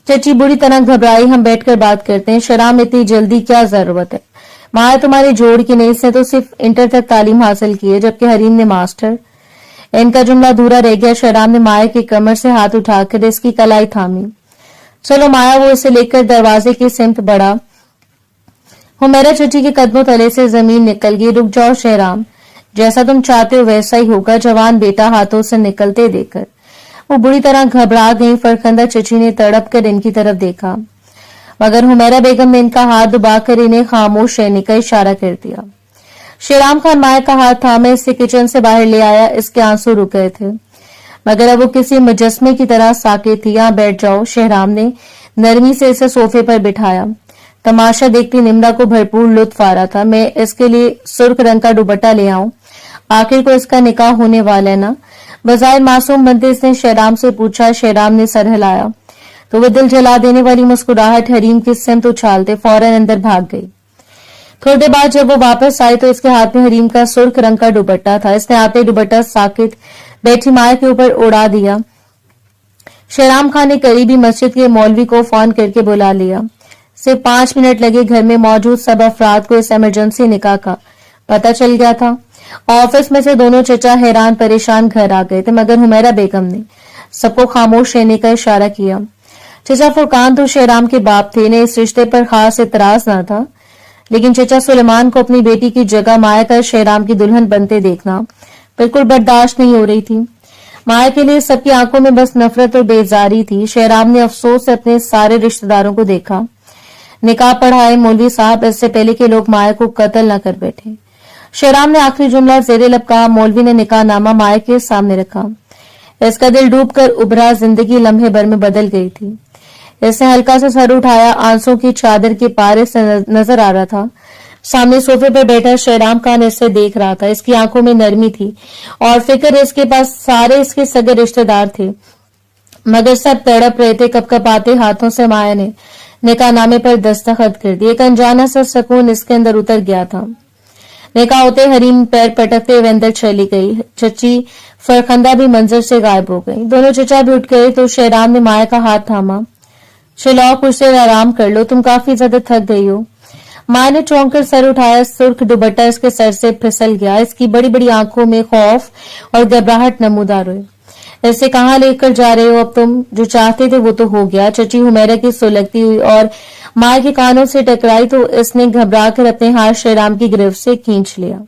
चची बुरी तरह घबराई। हम बैठकर बात करते हैं। शेराम, इतनी जल्दी क्या जरूरत है? माया तुम्हारी जोड़ की नहीं, इसने तो सिर्फ इंटर तक तालीम हासिल की है, जबकि हरीम ने मास्टर। इनका जुमला अधूरा रह गया। शेराम ने माया की कमर से हाथ उठाकर इसकी कलाई थामी। चलो माया, वो इसे लेकर दरवाजे की सिमत बढ़ा। हुमैरा चची के कदमों तले से जमीन निकल गई। रुक जाओ शेराम, जैसा तुम चाहते हो वैसा ही होगा, जवान बेटा हाथों से निकलते देकर वो बुरी तरह घबरा गई। फरखंदा चची ने तड़प कर इनकी तरफ देखा, मगर हुमैरा बेगम ने इनका हाथ दबाकर इन्हें खामोश रहने का इशारा कर दिया। शेराम खान माया का हाथ थामे इसे किचन से बाहर ले आया। इसके आंसू रुक गए थे, मगर अब वो किसी मुजस्मे की तरह साकित थी। यहाँ बैठ जाओ, शेराम ने नरमी से इसे सोफे पर बिठाया। तमाशा देखती निम्रा को भरपूर लुत्फ आ रहा था। मैं इसके लिए सुर्ख रंग का दुपट्टा ले आऊं? आखिर को इसका निकाह होने वाला है ना? बजाय मासूम बनते इसने शेराम से पूछा। शेराम ने सर हिलाया तो वह दिल जला देने वाली मुस्कुराहट हरीम की सिमत उछालते फौरन अंदर भाग गई। थोड़ी देर बाद जब वो वापस आई तो इसके हाथ में हरीम का सुर्ख रंग का दुपट्टा था। इसने आते दुपट्टा साकित बैठी माया के ऊपर उड़ा दिया। शेराम खान ने करीबी मस्जिद के मौलवी को फोन करके बुला लिया। सिर्फ 5 मिनट लगे। घर में मौजूद सब अफराद को इस इमरजेंसी निकाह का पता चल गया था। ऑफिस में से दोनों चचा हैरान परेशान घर आ गए थे, मगर हुमैरा बेगम ने सबको खामोश रहने का इशारा किया। चचा फुरकान तो शेराम के बाप थे, इन्हें इस रिश्ते पर खास इतराज न था, लेकिन चचा सुलेमान को अपनी बेटी की जगह माया का शेराम की दुल्हन बनते देखना बिल्कुल बर्दाश्त नहीं हो रही थी। माया के लिए सबकी आंखों में बस नफरत और बेजारी थी। शेराम ने अफसोस से अपने सारे रिश्तेदारों को देखा। निकाह पढ़ाए मौलवी साहब, इससे पहले कि लोग माया को कत्ल न कर बैठे। शेराम ने आखिरी जुमला जेरे लब कहा। मौलवी ने निकाह नामा माया के सामने रखा। इसका दिल डूबकर उभरा। जिंदगी लम्हे भर में बदल गई थी। इसने हल्का सा सर उठाया। आंसू की चादर के पारे से नजर आ रहा था। सामने सोफे पर बैठा शेराम खान इससे देख रहा था। इसकी आंखों में नरमी थी और फिक्र। इसके पास सारे इसके सगे रिश्तेदार थे, मगर सब तड़प रहे थे। कपकपाते हाथों से माया ने निकाहनामे पर दस्तखत कर दिए। एक अनजाना सा सुकून इसके अंदर उतर गया था। निकाह होते हरीम पैर पटकते हुए अंदर चली गई। चची फरखंदा भी मंजर से गायब हो गई। दोनों चचा भी उठ गए तो शेराम ने माया का हाथ थामा। चलाओ, कुछ देर आराम कर लो, तुम काफी ज्यादा थक गई हो। माया ने चौंक कर सर उठाया। सुर्ख दुपट्टा इसके सर से फिसल गया। इसकी बड़ी बड़ी आंखों में खौफ और घबराहट नमूदार हुई। ऐसे कहाँ लेकर जा रहे हो? अब तुम जो चाहते थे वो तो हो गया। चची हुमैरा की सुलगती हुई और माया के कानों से टकराई तो इसने घबरा कर अपने हाथ शेराम की गिरफ्त से खींच लिया।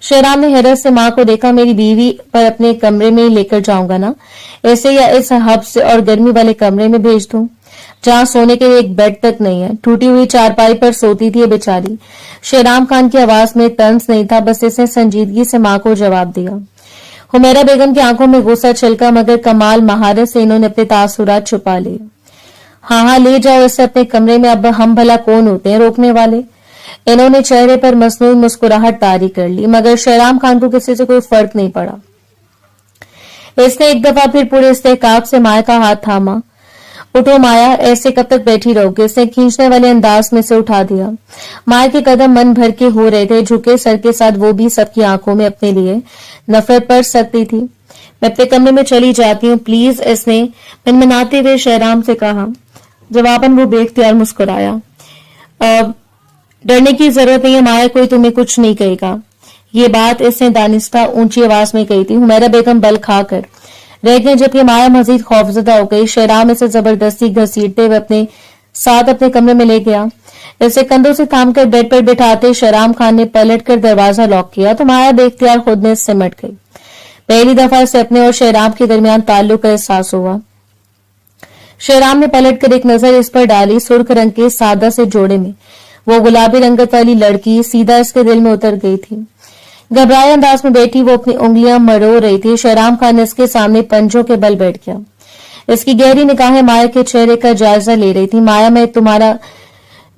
शेराम ने हैरत से मां को देखा। मेरी बीवी पर अपने कमरे में ही लेकर जाऊंगा ना? ऐसे या इस हब्स और गर्मी वाले कमरे में भेज दूं जहां सोने के लिए एक बेड तक नहीं है? टूटी हुई चारपाई पर सोती थी बेचारी। शेराम खान की आवाज में तंज नहीं था, बस इसने संजीदगी से मां को जवाब दिया। हुमैरा बेगम की आंखों में गुस्सा छलका, मगर कमाल महारत से इन्होंने अपने तासुरात छुपा लिए। हाँ, ले जाओ इसे अपने कमरे में। अब हम भला कौन होते हैं रोकने वाले? इन्होंने चेहरे पर मसनून मुस्कुराहट तारी कर ली, मगर शेराम खान को किसी से कोई फर्क नहीं पड़ा। इसने एक दफा फिर पूरे इस्तेहकाक से माया का हाथ थामा। उठो माया, ऐसे कब तक बैठी रहोगे? इसने खींचने वाले अंदाज में से उठा दिया। माया के कदम मन भर के हो रहे थे। झुके सर के साथ वो भी सबकी आंखों में अपने लिए नफरत पड़ सकती थी। मैं अपने कमरे में चली जाती हूँ प्लीज, इसने मनमनाते हुए शेराम से कहा। जवाबन वो बेख्तियार मुस्कुराया। डरने की जरूरत नहीं है माया, कोई तुम्हें कुछ नहीं कहेगा। ये बात इसने दानिस्ता ऊंची आवाज में कही थी। हुमैरा बेगम बल खाकर रह गई, जबकि माया मजीद खौफजदा हो गई। शेराम इसे जबरदस्ती घसीटते हुए अपने साथ अपने कमरे में ले गया। इसे कंधों से थामकर बेड पर बिठाते शेराम खान ने पलट कर दरवाजा लॉक किया तो माया बेख्तियार खुद में सिमट गई। पहली दफा से अपने और शेराम के दरमियान ताल्लुक का एहसास हुआ। शेराम ने पलटकर एक नजर इस पर डाली। सुर्ख रंग के सादा से जोड़े में वो गुलाबी रंगत वाली लड़की सीधा इसके दिल में उतर गई थी। घबराए अंदाज में बैठी वो अपनी उंगलियां मरोड़ रही थी। शेराम खान इसके सामने पंजों के बल बैठ गया। इसकी गहरी निगाहें माया के चेहरे का जायजा ले रही थी। माया, मैं तुम्हारा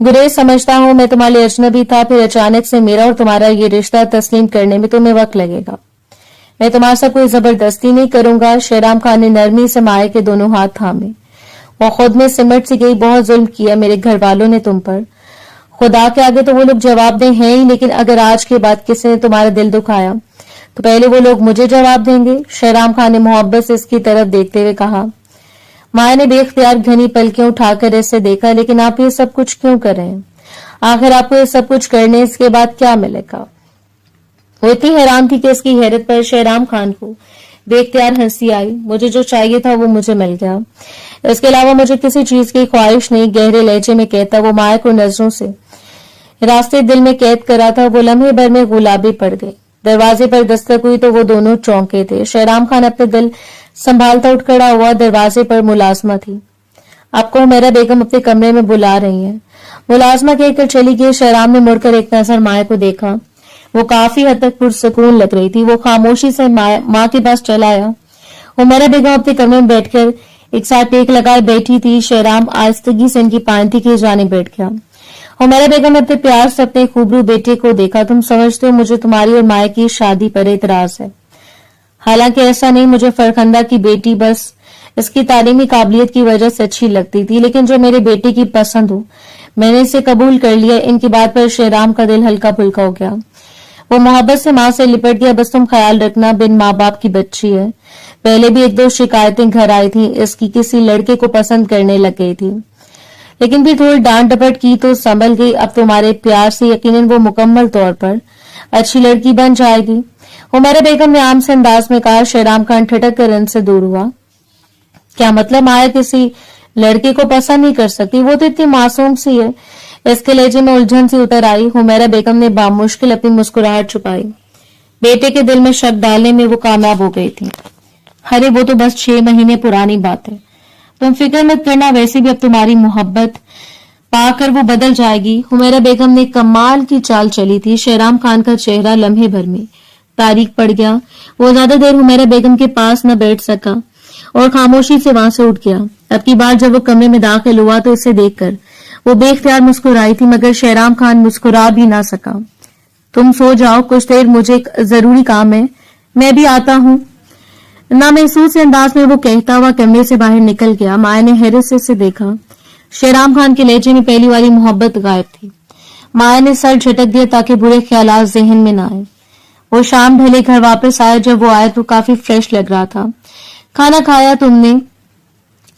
गुरेज समझता हूं, मैं तुम्हारे लिए अजनबी था, फिर अचानक से मेरा और तुम्हारा ये रिश्ता तस्लीम करने में तुम्हें वक्त लगेगा। मैं तुम्हारे साथ कोई जबरदस्ती नहीं करूंगा। शेराम खान ने नरमी से माया के दोनों हाथ थामे। वो खुद में सिमट सी गई। बहुत जुल्म किया मेरे घर वालों ने तुम पर। खुदा के आगे तो वो लोग जवाबदेह हैं ही, लेकिन अगर आज के बाद किसी ने तुम्हारा दिल दुखाया तो पहले वो लोग मुझे जवाब देंगे। शेराम खान ने मोहब्बत से इसकी तरफ देखते हुए कहा। माया ने बेख्तियार घनी पलकें उठाकर इससे देखा। लेकिन आप ये सब कुछ क्यों कर रहे हैं? आखिर आपको ये सब कुछ करने इसके बाद क्या मिलेगा? वो इतनी हैरान थी कि इसकी हैरत पर शेराम खान को बेख्तियार हंसी आई। मुझे जो चाहिए था वो मुझे मिल गया। इसके अलावा मुझे किसी चीज की ख्वाहिश नहीं, गहरे लहजे में कहता वो माया को नजरों से रास्ते दिल में कैद करा था। वो लम्हे भर में गुलाबी पड़ गई। दरवाजे पर दस्तक हुई तो वो दोनों चौंके थे। शेराम खान अपने दिल संभालता उठ खड़ा हुआ। दरवाजे पर मुलाजमा थी। आपको हुमैरा बेगम अपने कमरे में बुला रही हैं। मुलाजमा कहकर चली गई। शेराम ने मुड़कर एक नजर माया को देखा। वो काफी हद तक पुरसकून लग रही थी। वो खामोशी से माँ के पास चला आया। हुमैरा बेगम अपने कमरे में बैठकर एक साथ टेक लगाए बैठी थी। शेराम आहिस्तगी से इनकी पांति की जाने बैठ गया। हुमैरा बेगम ने अपने प्यार से अपने खूबरू बेटे को देखा। तुम समझते हो मुझे तुम्हारी और माया की शादी पर एतराज है? हालांकि ऐसा नहीं, मुझे फरखंदा की बेटी बस इसकी तालीमी काबिलियत की वजह से अच्छी लगती थी, लेकिन जो मेरे बेटे की पसंद हो मैंने इसे कबूल कर लिया। इनकी बात पर शेराम का दिल हल्का फुल्का हो गया। वो मोहब्बत से माँ से लिपट गया। बस तुम ख्याल रखना, बिन माँ बाप की बच्ची है। पहले भी एक दो शिकायतें घर आई थी, इसकी किसी लड़के को पसंद करने लग गई थी, लेकिन फिर थोड़ी डांट डपट की तो संभल गई। अब तुम्हारे प्यार से यकीनन वो मुकम्मल तौर पर अच्छी लड़की बन जाएगी। हुमैरा बेगम ने आम से अंदाज में कहा। शेराम खान ठिठक कर इनसे दूर हुआ। क्या मतलब? माया किसी लड़के को पसंद नहीं कर सकती? वो तो इतनी मासूम सी है। इसके लहजे में उलझन सी उतर आई। हुमैरा बेगम ने बामुश्किल अपनी मुस्कुराहट छुपाई। बेटे के दिल में शक डालने में वो कामयाब हो गई थी। अरे वो तो बस 6 महीने पुरानी बात है, तुम फिक्र मत करना। वैसे भी अब तुम्हारी मोहब्बत पाकर वो बदल जाएगी। हुमैरा बेगम ने कमाल की चाल चली थी। शेराम खान का चेहरा लम्हे भर में तारीख पड़ गया। वो ज्यादा देर हुमैरा बेगम के पास न बैठ सका और खामोशी से वहां से उठ गया। अब की बार जब वो कमरे में दाखिल हुआ तो इसे देखकर वो बेख्तियार मुस्कुराई थी, मगर शेराम खान मुस्कुरा भी ना सका। तुम सो जाओ, कुछ देर मुझे एक जरूरी काम है, मैं भी आता हूँ। ना महसूस अंदाज में वो कहता हुआ कमरे से बाहर निकल गया। माया ने हैरत से इसे देखा। शेराम खान के लहजे में पहली वाली मोहब्बत गायब थी। माया ने सर झटक दिया ताकि बुरे ख्यालात जहन में ना आए। वो शाम ढले घर वापस आया। जब वो आया तो काफी फ्रेश लग रहा था। खाना खाया तुमने?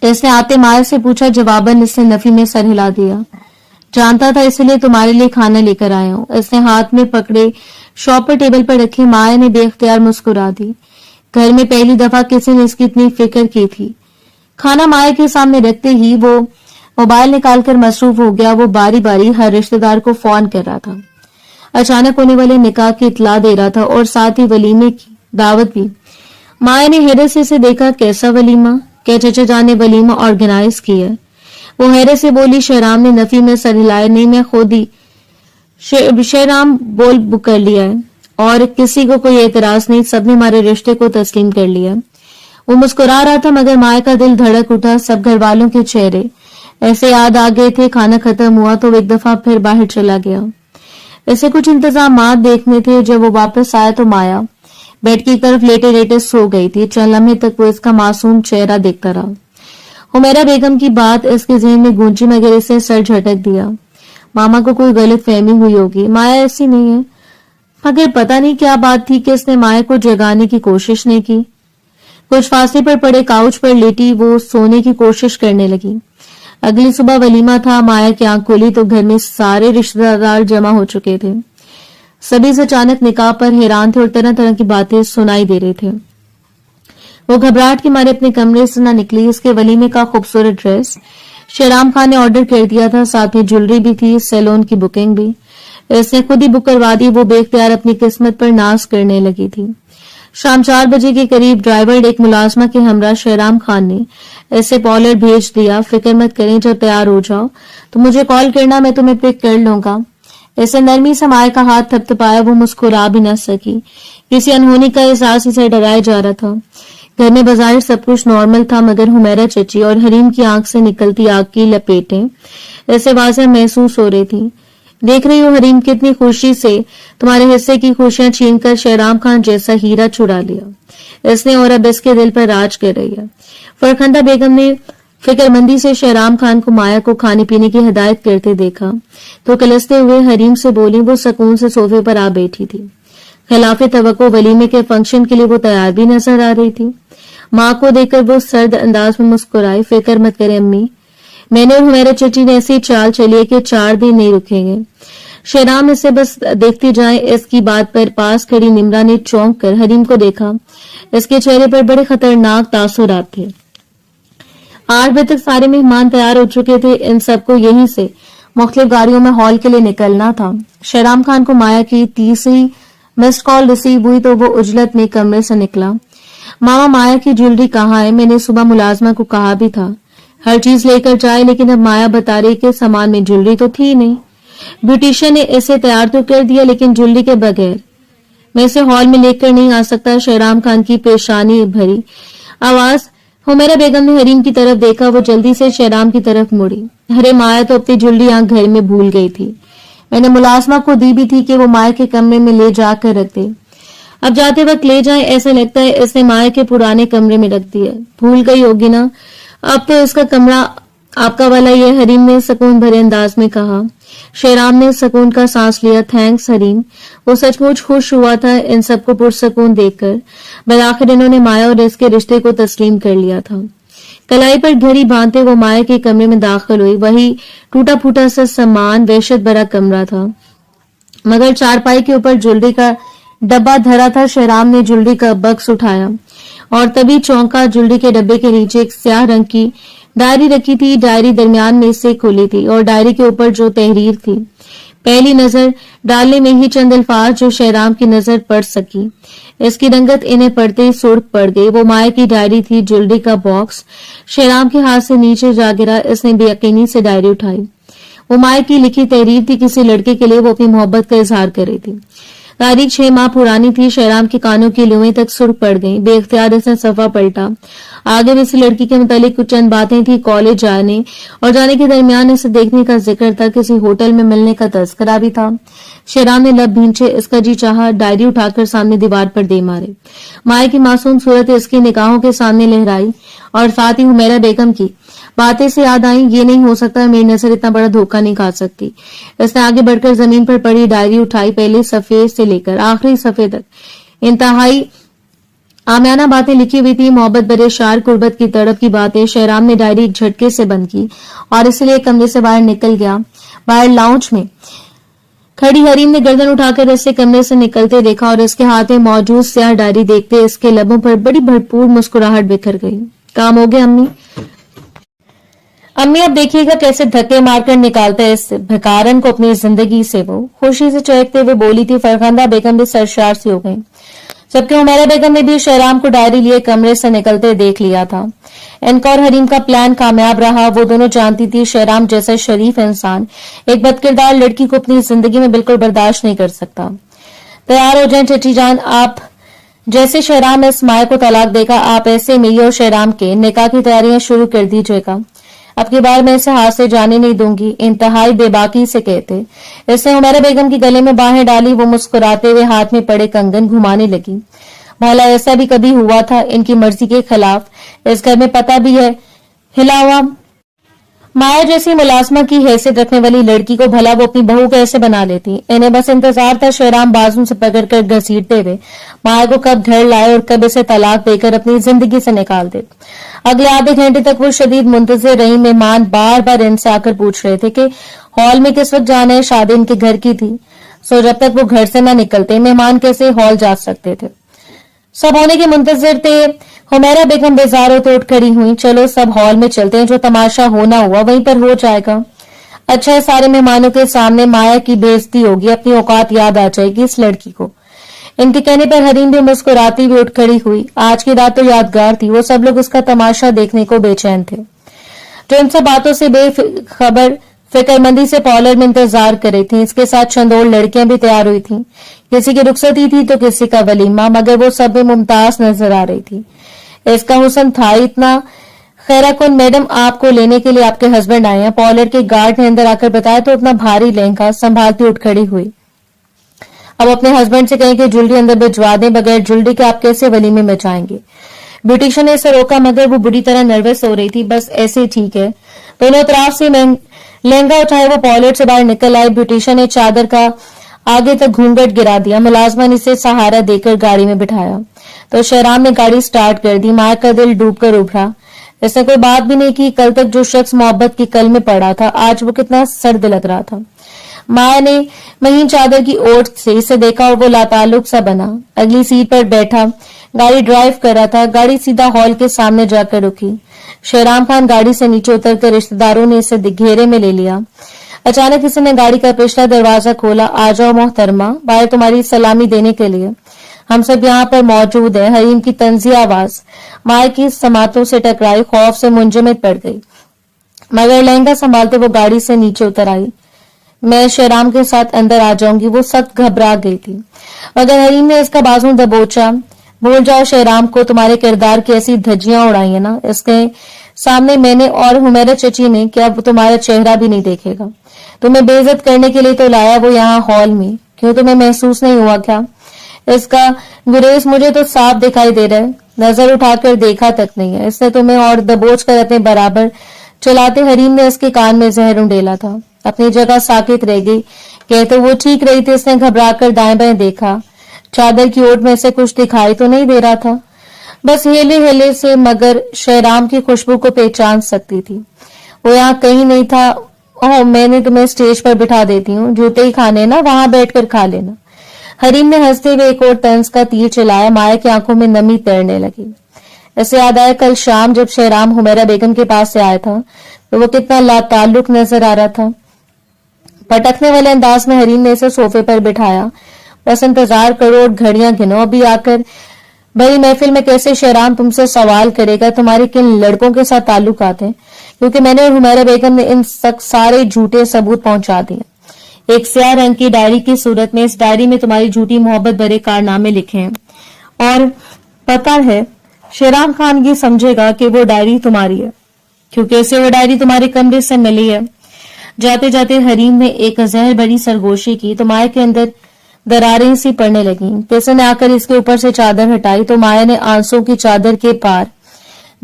इसने आते माया से पूछा। जवाबन इसने नफी में सर हिला दिया। जानता था, इसलिए तुम्हारे लिए खाना लेकर आया हूँ। इसने हाथ में पकड़े शॉप पर टेबल पर रखे। माया ने बेख्तियार मुस्कुरा दी। घर में पहली दफा किसी ने इसकी इतनी फिक्र की थी। खाना माया के सामने रखते ही वो मोबाइल निकालकर मसरूफ हो गया। वो बारी बारी हर रिश्तेदार को फोन कर रहा था। अचानक होने वाले निकाह की इतला दे रहा था और साथ ही वलीमे की दावत भी। माया ने हैरत से इसे देखा। कैसा वलीमा? क्या चचा जान ने वलीमा ऑर्गेनाइज किया? वो हैरत से बोली। शेराम ने नफी में सर हिलाया। नहीं, मैं खुद ही शेराम बोल बुक कर लिया है और किसी को कोई एतराज नहीं। सबने हमारे रिश्ते को तस्लीम कर लिया। वो मुस्कुरा रहा था मगर माया का दिल धड़क उठा। सब घर वालों के चेहरे ऐसे याद आ गए थे। खाना खत्म हुआ तो वो एक दफा फिर बाहर चला गया। ऐसे कुछ इंतजामात देखने थे। जब वो वापस आया तो माया बेड की तरफ लेटे लेटे सो गई थी। चंद लम्हे तक वो इसका मासूम चेहरा देखता रहा। हुमैरा बेगम की बात इसके जहन में गूंजी मगर इसे सर झटक दिया। मामा को कोई गलत फहमी हुई होगी। माया ऐसी नहीं है। मगर पता नहीं क्या बात थी कि इसने माया को जगाने की कोशिश नहीं की। कुछ फासले पर पड़े काउच पर लेटी वो सोने की कोशिश करने लगी। अगली सुबह वलीमा था। माया की आंख खुली तो घर में सारे रिश्तेदार जमा हो चुके थे। सभी से अचानक निकाह पर हैरान थे और तरह तरह की बातें सुनाई दे रहे थे। वो घबराहट के मारे अपने कमरे से न निकली। इसके वलीमे का खूबसूरत ड्रेस शेराम खान ने ऑर्डर कर दिया था। साथ ही ज्वेलरी भी थी, सैलून की बुकिंग भी इसने खुद ही बुक करवा दी। वो बेख्तियार अपनी किस्मत पर नाज करने लगी थी। शाम 4 बजे के करीब ड्राइवर एक मुलाजमा के हमरा शहराम खान ने ऐसे पॉलर भेज दिया, फिक्र मत करें, जब तैयार हो जाओ तो मुझे कॉल करना, मैं तुम्हें पिक कर लूंगा। ऐसे नरमी से माया का हाथ थपथपाया, वो मुस्कुरा भी न सकी। किसी अनहोनी का एहसास इसे डराया जा रहा था। घर में बाजार सब कुछ नॉर्मल था, मगर हुमैरा चची और हरीम की आंख से निकलती आग की लपेटें ऐसे वाज़ेह महसूस हो रही थी। देख रही हो हरीम, कितनी खुशी से तुम्हारे हिस्से की खुशियां छीनकर शहराम खान जैसा हीरा चुरा लिया इसने, और अब इसके दिल पर राज कर रही है। फरखंदा बेगम ने फिक्रमंदी से शहराम खान को माया को खाने पीने की हिदायत करते देखा तो कलसते हुए हरीम से बोली। वो सुकून से सोफे पर आ बैठी थी। खिलाफे तवक्को वलीमे के फंक्शन के लिए वो तैयार भी नजर आ रही थी। माँ को देखकर वो सर्द अंदाज में मुस्कुराई। फिक्र मत करें अम्मी, मैंने और हुमैरा चची ने ऐसी चाल चली है कि 4 दिन नहीं रुकेंगे। शहराम इसे बस देखती जाए। इसकी बात पर पास खड़ी निमरा ने चौंक कर हरीम को देखा। इसके चेहरे पर बड़े खतरनाक तासुरात थे। 8 बजे तक सारे मेहमान तैयार हो चुके थे। इन सबको यहीं से मुख्तलिफ गाड़ियों में हॉल के लिए निकलना था। शहराम खान को माया की तीसरी मिस्ड कॉल रिसीव हुई तो वो उजलत में कमरे से निकला। मामा, माया की ज्वेलरी कहाँ है? मैंने सुबह मुलाजमा को कहा भी था हर चीज लेकर जाए, लेकिन अब माया बता रही कि सामान में ज्वेलरी तो थी नहीं। ब्यूटिशियन ने इसे तैयार तो कर दिया, लेकिन ज्वेलरी के बगैर मैं इसे हॉल में लेकर नहीं आ सकता। शहराम खान की परेशानी भरी आवाज। हुमैरा बेगम ने हरीम की तरफ देखा। वो जल्दी से शहराम की तरफ मुड़ी। अरे माया तो अपनी ज्वेलरी यहाँ घर में भूल गई थी। मैंने मुलाजमा को दी भी थी कि वो माया के कमरे में ले जाकर रख दे। अब जाते वक्त ले जाए, ऐसा लगता है इसने माया के पुराने कमरे में रख दिया। भूल गई होगी ना, अब तो इसका कमरा आपका वाला ये, हरीम ने सुकून भरे अंदाज में कहा। शहराम ने सुकून का सांस लिया। थैंक्स हरीम। वो सचमुच खुश हुआ था इन सबको पुरसुकून देखकर। बलाखिर इन्होंने माया और इसके रिश्ते को तस्लीम कर लिया था। कलाई पर घड़ी बांधते वो माया के कमरे में दाखिल हुई। वही टूटा फूटा सा सामान, वहशत भरा कमरा था, मगर चारपाई के ऊपर ज्वेलरी का डब्बा धरा था। शहराम ने ज्वेलरी का बक्स उठाया और तभी चौंका। ज्वेलरी के डब्बे के नीचे एक स्याह रंग की डायरी रखी थी। डायरी दरमियान में से खुली थी और डायरी के ऊपर जो तहरीर थी, पहली नजर डालने में ही चंद अल्फाज जो शहराम की नजर पड़ सकी। इसकी रंगत इन्हें पढ़ते ही सुर्ख पड़ गई। वो माया की डायरी थी। ज्वेलरी का बॉक्स शहराम के हाथ से नीचे जा गिरा। इसने बेयकीनी से डायरी उठाई। वो माया की लिखी तहरीर थी। किसी लड़के के लिए वो अपनी मोहब्बत का इजहार कर रही थी। तारीख 6 माह पुरानी थी। शहराम के कानों की लुएं तक सुर्ख पड़ गईं। बेख्तियार इसने सफा पलटा। आगे भी इसी लड़की के मुतालिक कुछ चंद बातें थी। कॉलेज जाने और जाने के दरमियान इसे देखने का जिक्र था। किसी होटल में मिलने का तस्करा भी था। शहराम ने लब भींचे। इसका जी चाहा डायरी उठाकर सामने दीवार पर दे मारे। माया की मासूम सूरत इसकी निगाहों के सामने लहराई और साथ ही हुमैरा बेगम की बातें से याद आई। ये नहीं हो सकता, मेरी नजर इतना बड़ा धोखा नहीं खा सकती। इसने आगे बढ़कर जमीन पर पड़ी डायरी उठाई। पहले सफे से लेकर आखिरी सफे तक इंतहाई आमियाना बातें लिखी हुई थी। मोहब्बत भरे शार, कुर्बत की तड़प की बातें। शहराम ने डायरी एक झटके से बंद की और इसलिए कमरे से बाहर निकल गया। बाहर लाउंज में खड़ी हरीम ने गर्दन उठाकर इसे कमरे से निकलते देखा और इसके हाथ में मौजूद स्याह डायरी देखते इसके लबों पर बड़ी भरपूर मुस्कुराहट बिखर गई। काम हो गया अम्मी। अम्मी अब देखिएगा कैसे धक्के मारकर निकालता है इस भिखारन को अपनी जिंदगी से। वो खुशी से चहकते हुए बोली थी। फरखंदा बेगम भी सरशार सी हो गई, जबकि हुमैरा बेगम ने भी शहराम को डायरी लिए कमरे से निकलते देख लिया था। इनका और हरीम का प्लान कामयाब रहा। वो दोनों जानती थी शहराम जैसा शरीफ इंसान एक बदकिरदार लड़की को अपनी जिंदगी में बिल्कुल बर्दाश्त नहीं कर सकता। तैयार हो जाएं चची जान, आप जैसे शहराम इस माया को तलाक देगा, आप ऐसे मेरी और शहराम के निकाह की तैयारियां शुरू कर दीजिएगा। अब की बार मैं इसे हाथ से जाने नहीं दूंगी, इंतहाई बेबाकी से कहते इसने हुमैरा बेगम की गले में बाहें डाली। वो मुस्कुराते हुए हाथ में पड़े कंगन घुमाने लगी। भला ऐसा भी कभी हुआ था इनकी मर्जी के खिलाफ? इस घर में पता भी है हिला हुआ। माया जैसी मुलाजमा की हैसियत रखने वाली लड़की को भला वो अपनी बहू कैसे बना लेती? इन्हें बस इंतजार था शहराम बाजू से पकड़कर घसीटते हुए माया को कब घर लाए और कब इसे तलाक देकर अपनी जिंदगी से निकाल दे। अगले आधे घंटे तक वो शदीद मुंतजिर रही। मेहमान बार बार इनसे आकर पूछ रहे थे कि हॉल में किस वक्त जाना है। शादी इनके घर की थी, सो जब तक वो घर से न निकलते मेहमान कैसे हॉल जा सकते थे। सब होने के मुंतजिर थे। हुमैरा बेगम बेजारों तो उठ खड़ी हुई। चलो सब हॉल में चलते हैं, जो तमाशा होना हुआ वहीं पर हो जाएगा। अच्छा है सारे मेहमानों के सामने माया की बेइज्जती होगी, अपनी औकात याद आ जाएगी इस लड़की को। इनके कहने पर हरीम भी मुस्कुराती हुई उठ खड़ी हुई। आज की रात तो यादगार थी। वो सब लोग उसका तमाशा देखने को बेचैन थे, जो इन सब बातों से बेखबर फिक्रमंदी से पॉलर में इंतजार कर रही थी। इसके साथ चंदोड़ लड़कियां भी तैयार हुई थीं। किसी की रुखसती थी तो किसी का वलीमा, मगर वो सब में मुमताज नजर आ रही थी। इसका हुस्न था इतना। खैरा कौन मैडम, आपको लेने के लिए आपके हस्बैंड आए हैं, पॉलर के गार्ड ने अंदर आकर बताया तो अपना भारी लहंगा संभालती उठ खड़ी हुई। अब अपने हस्बैंड से कहें कि ज्वेलरी अंदर भिजवा दें, बगैर ज्वेलरी के आप कैसे वलीमे में जाएंगे। ब्यूटिशियन ने इसे रोका, मगर वो बुरी तरह नर्वस हो रही थी। बस ऐसे ठीक है। दोनों तरफ से लहंगा उठाए वो पॉलर से बाहर निकल आई। ब्यूटिशियन ने चादर का आगे तक घूंघट गिरा दिया। मुलाजमा ने इसे सहारा देकर गाड़ी में बिठाया तो शहराम ने गाड़ी स्टार्ट कर दी। माया का दिल डूबकर उभरा। इसने कोई बात भी नहीं की। कल तक जो शख्स मोहब्बत की कल में पड़ा था, आज वो कितना सर्द लग रहा था। माया ने महीन चादर की ओट से इसे देखा और वो लाताल्लुक सा बना। अगली सीट पर बैठा गाड़ी ड्राइव कर रहा था। गाड़ी सीधा हॉल के सामने जाकर रुकी। शहराम खान गाड़ी से नीचे उतरकर रिश्तेदारों ने इसे घेरे में ले लिया। अचानक किसी ने गाड़ी का पिछला दरवाजा खोला। आ जाओ मोहतरमा, बाहर तुम्हारी सलामी देने के लिए हम सब यहाँ पर मौजूद है। हरीम की तंजिया आवाज माया की समातों से टकराई। खौफ से मुंजमद पड़ गई, मगर लहंगा संभालते वो गाड़ी से नीचे उतर आई। मैं शहराम के साथ अंदर आ जाऊंगी। वो सख्त घबरा गई थी, मगर हरीम ने इसका बाजू दबोचा। भूल जाओ शहराम को, तुम्हारे किरदार की ऐसी धज्जियां उड़ाई है ना, इसके सामने मैंने और हुमैरा चची ने, कि अब तुम्हारा चेहरा भी नहीं देखेगा। तुम्हें बेइज्जत करने के लिए तो लाया वो यहाँ हॉल में। क्यों, तुम्हें महसूस नहीं हुआ क्या? इसका गुरेज मुझे तो साफ दिखाई दे रहा है। नजर उठाकर देखा तक नहीं है। इसने तुम्हें और दबोच कर अपने बराबर चलाते हरीम ने इसके कान में जहर उंडेला था। अपनी जगह साकित रह गई। कहते वो ठीक रही थी। इसने घबराकर दाएं बाएं देखा। चादर की ओट में से कुछ दिखाई तो नहीं दे रहा था, बस हिले हिले से, मगर शहराम की खुशबू को पहचान सकती थी। वो यहाँ कहीं नहीं था। ओह, मैंने तुम्हें स्टेज पर बिठा देती हूँ, जूते ही खाने ना, वहां बैठकर खा लेना। हरीम ने हंसते हुए एक और तंज का तीर चलाया। माया की आंखों में नमी तैरने लगी। ऐसे याद आया कल शाम जब शहराम हुमैरा बेगम के पास से आया था तो वो कितना लाताल्लुक नजर आ रहा था। पटकने वाले अंदाज में हरीम ने इसे सोफे पर बिठाया। बस इंतजार करो और घड़ियां गिनो। अभी आकर बड़ी महफिल में कैसे शहराम तुमसे सवाल करेगा तुम्हारे किन लड़कों के साथ ताल्लुकात हैं, क्योंकि मैंने और हुमैरा बेगम ने इन सारे झूठे सबूत पहुंचा दिए एक स्याह रंग की डायरी की सूरत में। इस डायरी में तुम्हारी झूठी मोहब्बत भरे कारनामे लिखे हैं, और पता है शहराम खान ये समझेगा कि वो डायरी तुम्हारी है, क्योंकि इसे वो डायरी तुम्हारे कमरे से मिली है। जाते जाते हरीम ने एक जहर भरी सरगोशी की तो माया के अंदर दरारें सी पड़ने लगी। किसी ने आकर इसके ऊपर से चादर हटाई तो माया ने आंसू की चादर के पार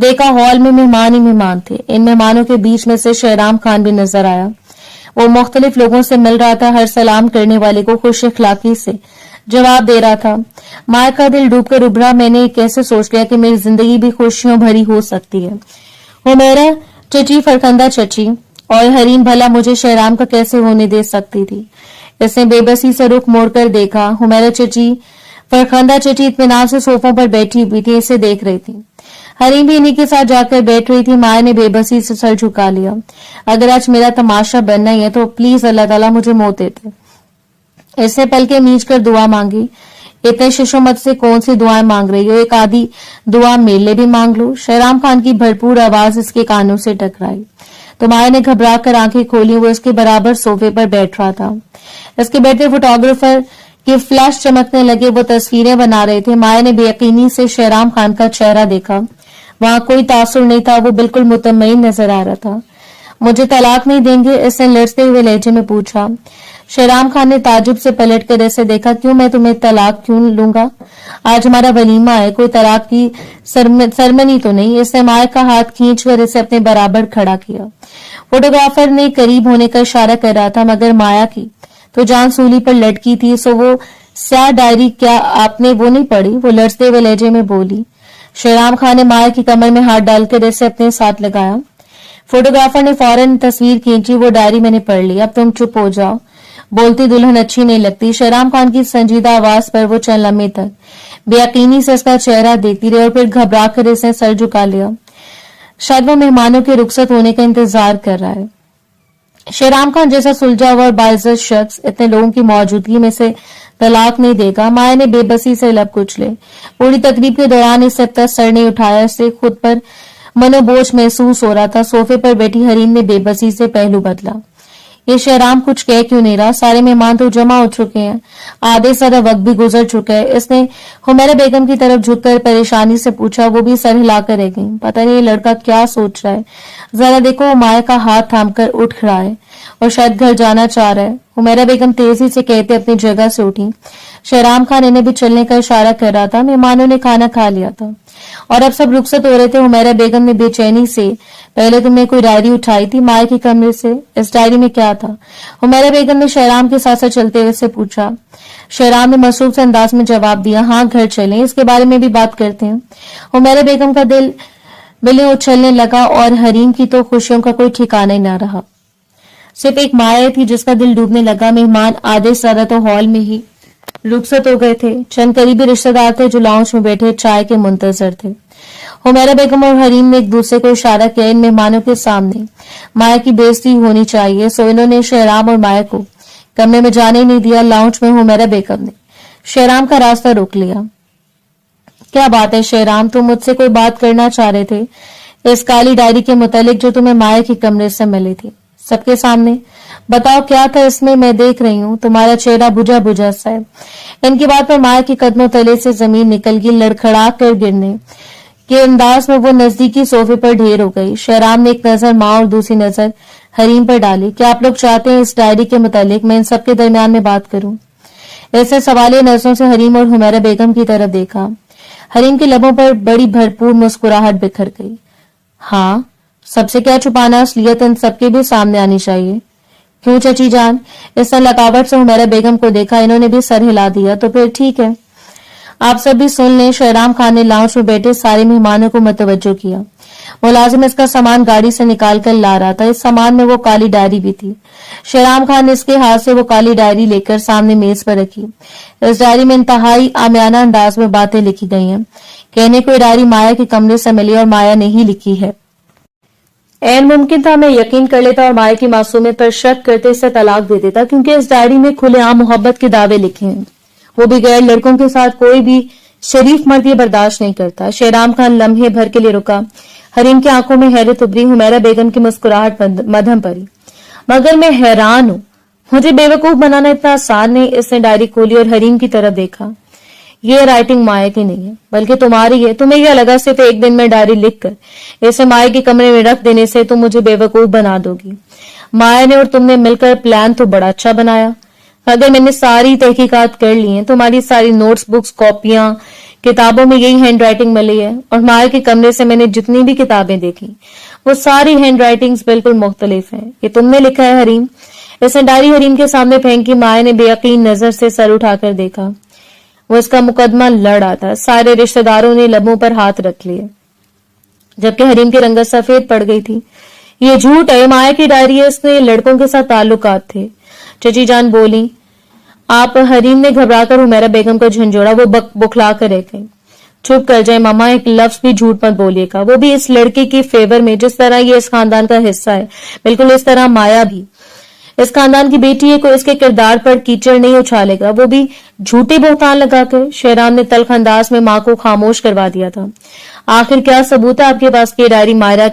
देखा। हॉल में मेहमान ही मेहमान थे। इन मेहमानों के बीच में से शहराम खान भी नजर आया। वो मुख्तलिफ लोगों से मिल रहा था। हर सलाम करने वाले को खुश अखलाकी से जवाब दे रहा था। माया का दिल डूबकर उभरा। मैंने कैसे सोच लिया कि मेरी जिंदगी भी खुशियों भरी हो सकती है। वो मेरा चची, फरखंदा चची, और हरीम भला मुझे शहराम का कैसे होने दे सकती थी। इसने बेबसी से रुख मोड़कर देखा। हुमैरा चची, फरखंदा चची इत्मीनान से सोफों पर बैठी हुई थी, इसे देख रही थी। हरीम भी इन्हीं के साथ जाकर बैठ रही थी। माया ने बेबसी से सर झुका लिया। अगर आज मेरा तमाशा बनना ही है तो प्लीज अल्लाह ताला मुझे मौत देते। इसने पलके मींच कर दुआ मांगी। इतने शिशोमत से कौन सी दुआएं मांग रही हो, एक आधी दुआ मेरे लिए भी मांग लो। शहराम खान की भरपूर आवाज इसके कानों से टकराई तो माया ने घबरा कर आंखें खोली। वो इसके बराबर सोफे पर बैठ रहा था। इसके बैठे फोटोग्राफर के फ्लैश चमकने लगे। वो तस्वीरें बना रहे थे। माया ने बेयकीनी से शहराम खान का चेहरा देखा। वहां कोई तासुर नहीं था। वो बिल्कुल मुतमईन नजर आ रहा था। मुझे तलाक नहीं देंगे, इसने लड़ते हुए लहजे में पूछा। शहराम खान ने ताजुब से पलट कर ऐसे देखा। क्यों, मैं तुम्हें तलाक क्यों लूंगा? आज हमारा वलीमा है, कोई तलाक की सरमनी तो नहीं। इसने माया का हाथ खींचकर इसे अपने बराबर खड़ा किया। फोटोग्राफर ने करीब होने का इशारा कर रहा था, मगर माया की तो जान सूली पर लटकी थी। सो वो स्याह डायरी क्या आपने वो नहीं पढ़ी? वो लड़ते हुए लहजे में बोली। शहराम खान ने माया की कमर में हाथ डालकर इसे अपने साथ लगाया। फोटोग्राफर ने फौरन तस्वीर खींची। वो डायरी मैंने पढ़ ली, अब तुम चुप हो जाओ। बोलती दुल्हन अच्छी नहीं लगती। शहराम खान की संजीदा आवाज पर वो चंद लम्हे तक बेयकीनी से उसका चेहरा देखती रही और फिर घबरा कर इसने सर झुका लिया। शायद वो मेहमानों के रुखसत होने का इंतजार कर रहा है। शेराम खान जैसा सुलझा हुआ और बाइज्जत शख्स इतने लोगों की मौजूदगी में से तलाक नहीं देगा। माया ने बेबसी से लब कुचले। पूरी तकरीब के दौरान इससे अब तक सर नहीं उठाया। इससे खुद पर मनोबोझ महसूस हो रहा था। सोफे पर बैठी हरीम ने बेबसी से पहलू बदला। ये शेराम कुछ कह क्यों नहीं रहा? सारे मेहमान तो जमा हो चुके हैं, आधे सारा वक्त भी गुजर चुका है। इसने हुमैरा बेगम की तरफ झुककर परेशानी से पूछा। वो भी सर हिलाकर रह गई। पता नहीं ये लड़का क्या सोच रहा है। जरा देखो, वो माया का हाथ थामकर उठ खड़ा है और शायद घर जाना चाह रहा है। हुमैरा बेगम तेजी से कहते अपनी जगह से उठी। शेराम खान इन्हें भी चलने का इशारा कर रहा था। मेहमानों ने खाना खा लिया था और अब सब रुखसत हो रहे थे। हुमैरा बेगम ने बेचैनी से, पहले तुमने कोई डायरी उठाई थी माया के कमरे से, इस डायरी में क्या था? हुमैरा बेगम ने शेराम के साथ साथ चलते हुए से पूछा। शेराम ने मसरूफ से अंदाज में जवाब दिया, हाँ घर चलें, इसके बारे में भी बात करते हैं। हुमैरा बेगम का दिल बिल्ली उछलने लगा और हरीम की तो खुशियों का कोई ठिकाना ही न रहा। सिर्फ एक माया थी जिसका दिल डूबने लगा। मेहमान आधे से ज्यादा तो हॉल में ही रुखसत हो गए थे। चंद करीबी रिश्तेदार थे जो लाउंज में बैठे चाय के मुंतजर थे। हुमैरा बेगम और हरीम ने एक दूसरे को इशारा किया। इन मेहमानों के सामने माया की बेइज्जती होनी चाहिए, सो इन्होंने शेराम और माया को कमरे में जाने नहीं दिया। लाउंज में हुमैरा बेगम ने शेराम का रास्ता रोक लिया। क्या बात है शेराम, तुम मुझसे कोई बात करना चाह रहे थे इस काली डायरी के मुतालिक जो तुम्हें माया के कमरे से मिली थी? सबके सामने बताओ क्या था इसमें? मैं देख रही हूँ तुम्हारा चेहरा बुझा बुझा सा है। इनकी बात पर माया के कदमों तले से जमीन निकल गई। लड़खड़ा कर गिरने के अंदाज में वो नजदीकी सोफे पर ढेर हो गई। शेराम ने एक नजर माँ और दूसरी नजर हरीम पर डाली। क्या आप लोग चाहते हैं इस डायरी के मुतालिक मैं इन सबके दरमियान में बात करूं? ऐसे सवालिया नजरों से हरीम और हुमैरा बेगम की तरफ देखा। हरीम के लबों पर बड़ी भरपूर मुस्कुराहट बिखर गई। हाँ, सबसे क्या छुपाना, असलियत इन सबके भी सामने आनी चाहिए। क्यों चची जान? इसने लकावट से हुमैरा बेगम को देखा। इन्होंने भी सर हिला दिया। तो फिर ठीक है, आप सब भी सुन लें। शेराम खान ने लाउंज में बैठे सारे मेहमानों को मतवज्जो किया। मुलाजिम इसका सामान गाड़ी से निकाल कर ला रहा था। इस सामान में वो काली डायरी भी थी। शेराम खान ने इसके हाथ से वो काली डायरी लेकर सामने मेज पर रखी। इस डायरी में इंतहाई आमियाना अंदाज में बातें लिखी गई हैं। कहने को डायरी माया के कमरे से मिली और माया ने ही लिखी है। ऐन मुमकिन था मैं यकीन कर लेता और माया की मासूमियत पर शक करते इसे तलाक दे देता, क्योंकि इस डायरी में खुलेआम मोहब्बत के दावे लिखे हैं। वो भी गैर लड़कों के साथ कोई भी शरीफ मर्द ये बर्दाश्त नहीं करता। शेराम खान लम्हे भर के लिए रुका। हरीम की आंखों में हैरत उभरी। हुमैरा बेगम की मुस्कुराहट मध्यम पड़ी। मगर मैं हैरान हूं, मुझे बेवकूफ बनाना इतना आसान नहीं। इसने डायरी खोली और हरीम की तरफ देखा। ये राइटिंग माया की नहीं है बल्कि तुम्हारी है। तुम्हें क्या लगा सिर्फ एक दिन में डायरी लिखकर इसे माया के कमरे में रख देने से तुम मुझे बेवकूफ बना दोगी? माया ने और तुमने मिलकर प्लान तो बड़ा अच्छा बनाया। अगर मैंने सारी तहकीकात कर ली है, तुम्हारी सारी नोट्स, बुक्स, कॉपियां, किताबों में यही हैंड राइटिंग मिली है और माया के कमरे से मैंने जितनी भी किताबें देखी वो सारी हैंड राइटिंग्स बिल्कुल मुख्तलिफ हैं। ये तुमने लिखा है हरीम? इसने डायरी हरीम के सामने फेंकी। माया ने बेयकीन नजर से सर उठाकर देखा। वो इसका मुकदमा लड़ रहा था। सारे रिश्तेदारों ने लबों पर हाथ रख लिए, जबकि हरीम की रंगत सफेद पड़ गई थी। ये झूठ है, माया की डायरी है, इसने लड़कों के साथ ताल्लुकात थे। चची जान बोली। आप? हरीम ने घबराकर हुमैरा बेगम को झंझोड़ा। वो बुखला कर रह गई। चुप कर जाए मामा, एक लफ्ज भी झूठ मत बोलिएगा, वो भी इस लड़के की फेवर में। जिस तरह ये इस खानदान का हिस्सा है, बिल्कुल इस तरह माया भी इस खानदान की बेटी है। कोई इसके किरदार पर कीचड़ नहीं उछालेगा, वो भी झूठे बहतान लगाकर। शेराम ने तल्ख अंदाज में माँ को खामोश करवा दिया था। आखिर क्या सबूत है आपके पास कि डायरी माया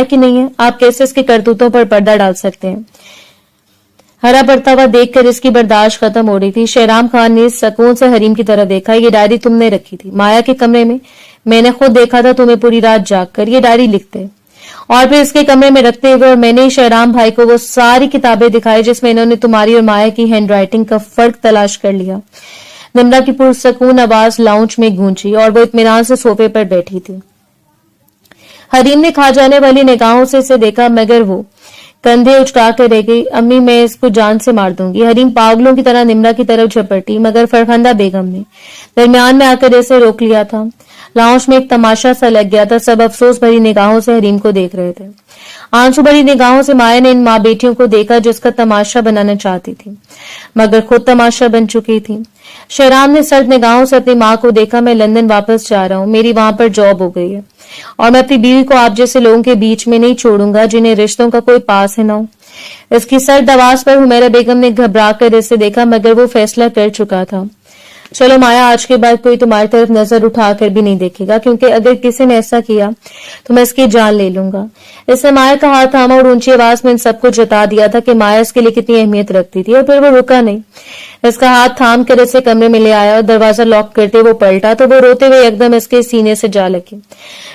की नहीं है? आप कैसे इसके करतूतों पर पर्दा डाल सकते हैं? हरा पड़ता हुआ देखकर इसकी बर्दाश्त खत्म हो रही थी। शेराम खान ने सुकून से हरीम की तरफ देखा। ये डायरी तुमने रखी थी माया के कमरे में? मैंने खुद देखा था तुम्हें पूरी रात जाग कर ये डायरी लिखते और फिर इसके कमरे में रखते हुए, और मैंने शेराम भाई को वो सारी किताबें दिखाई जिसमें इन्होंने तुम्हारी और माया की हैंड राइटिंग का फर्क तलाश कर लिया। निम्रा की पुरसकून आवाज लाउंज में गूंजी और वो इत्मीनान से सोफे पर बैठी थी। हरीम ने खा जाने वाली निगाहों से इसे देखा, मगर वो कंधे उचका कर रह गई। अम्मी, मैं इसको जान से मार दूंगी। हरीम पागलों की तरह निम्रा की तरफ झपटी, मगर फरखंदा बेगम ने दरमियान में आकर इसे रोक लिया था। लाउंज में एक तमाशा सा लग गया था। सब अफसोस भरी निगाहों से हरीम को देख रहे थे। आंसू भरी निगाहों से माया ने इन माँ बेटियों को देखा जिसका तमाशा बनाना चाहती थी, मगर खुद तमाशा बन चुकी थी। शेराम ने सर्द निगाहों से अपनी माँ को देखा। मैं लंदन वापस जा रहा हूँ, मेरी वहां पर जॉब हो गई है और मैं अपनी बीवी को आप जैसे लोगों के बीच में नहीं छोड़ूंगा जिन्हें रिश्तों का कोई पास है ना हो। اس کی سرد آواز پر حمیرہ بیگم نے گھبرا کر اسے دیکھا، مگر وہ فیصلہ کر چکا تھا۔ چلو مایا، آج کے بعد کوئی تمہاری طرف نظر اٹھا کر بھی نہیں دیکھے گا، کیونکہ اگر کسی نے ایسا کیا تو میں اس کی جان لے لوں گا۔ اس نے مایا کا ہاتھ تھاما اور اونچی آواز میں ان سب کو جتا دیا تھا کہ مایا اس کے لیے کتنی اہمیت رکھتی تھی، اور پھر وہ رکا نہیں۔ اس کا ہاتھ تھام کر اسے کمرے میں لے آیا اور دروازہ لاک کرتے وہ پلٹا تو وہ روتے ہوئے ایک دم اس کے سینے سے جا لگی۔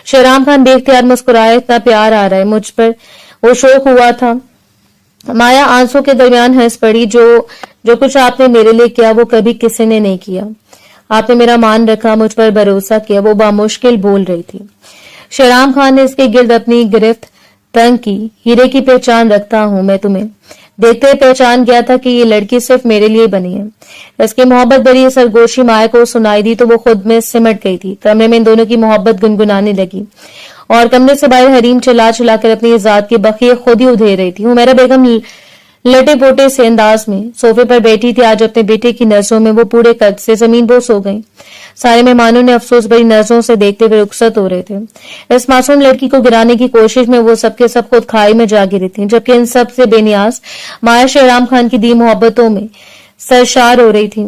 شہرام خان بے اختیار مسکرائے، اتنا پیار آ رہا ہے مجھ پر، وہ شوق ہوا تھا۔ مایا آنسوں کے درمیان ہنس پڑی، جو کچھ آپ نے میرے لیے کیا وہ کبھی کسی نے نہیں کیا۔ آپ نے میرا مان رکھا، مجھ پر بھروسہ کیا، وہ بامشکل بول رہی تھی۔ شہرام خان نے اس کے گرد اپنی گرفت تنگ کی۔ ہیرے کی پہچان رکھتا ہوں میں تمہیں، دیکھتے پہچان گیا تھا کہ یہ لڑکی صرف میرے لیے بنی ہے۔ اس کی محبت بھری سرگوشی مایا کو سنائی دی تو وہ خود میں سمٹ گئی تھی۔ کمرے میں ان دونوں کی محبت گنگنانے لگی اور کمرے سے باہر حریم چلا چلا کر اپنی ذات کی بقیہ خود ہی ادھیر رہی تھی۔ حمیرہ بیگم لٹے پوٹے سے انداز میں صوفے پر بیٹھی تھی۔ آج اپنے بیٹے کی نظروں میں وہ پورے قد سے زمین بوس ہو گئی۔ سارے مہمانوں نے افسوس بھری نظروں سے دیکھتے ہوئے رخصت ہو رہے تھے۔ اس معصوم لڑکی کو گرانے کی کوشش میں وہ سب کے سب خود کھائی میں جا گری تھیں، جبکہ ان سب سے بے نیاز مایا شہرام خان کی دی محبتوں میں سرشار ہو رہی تھی۔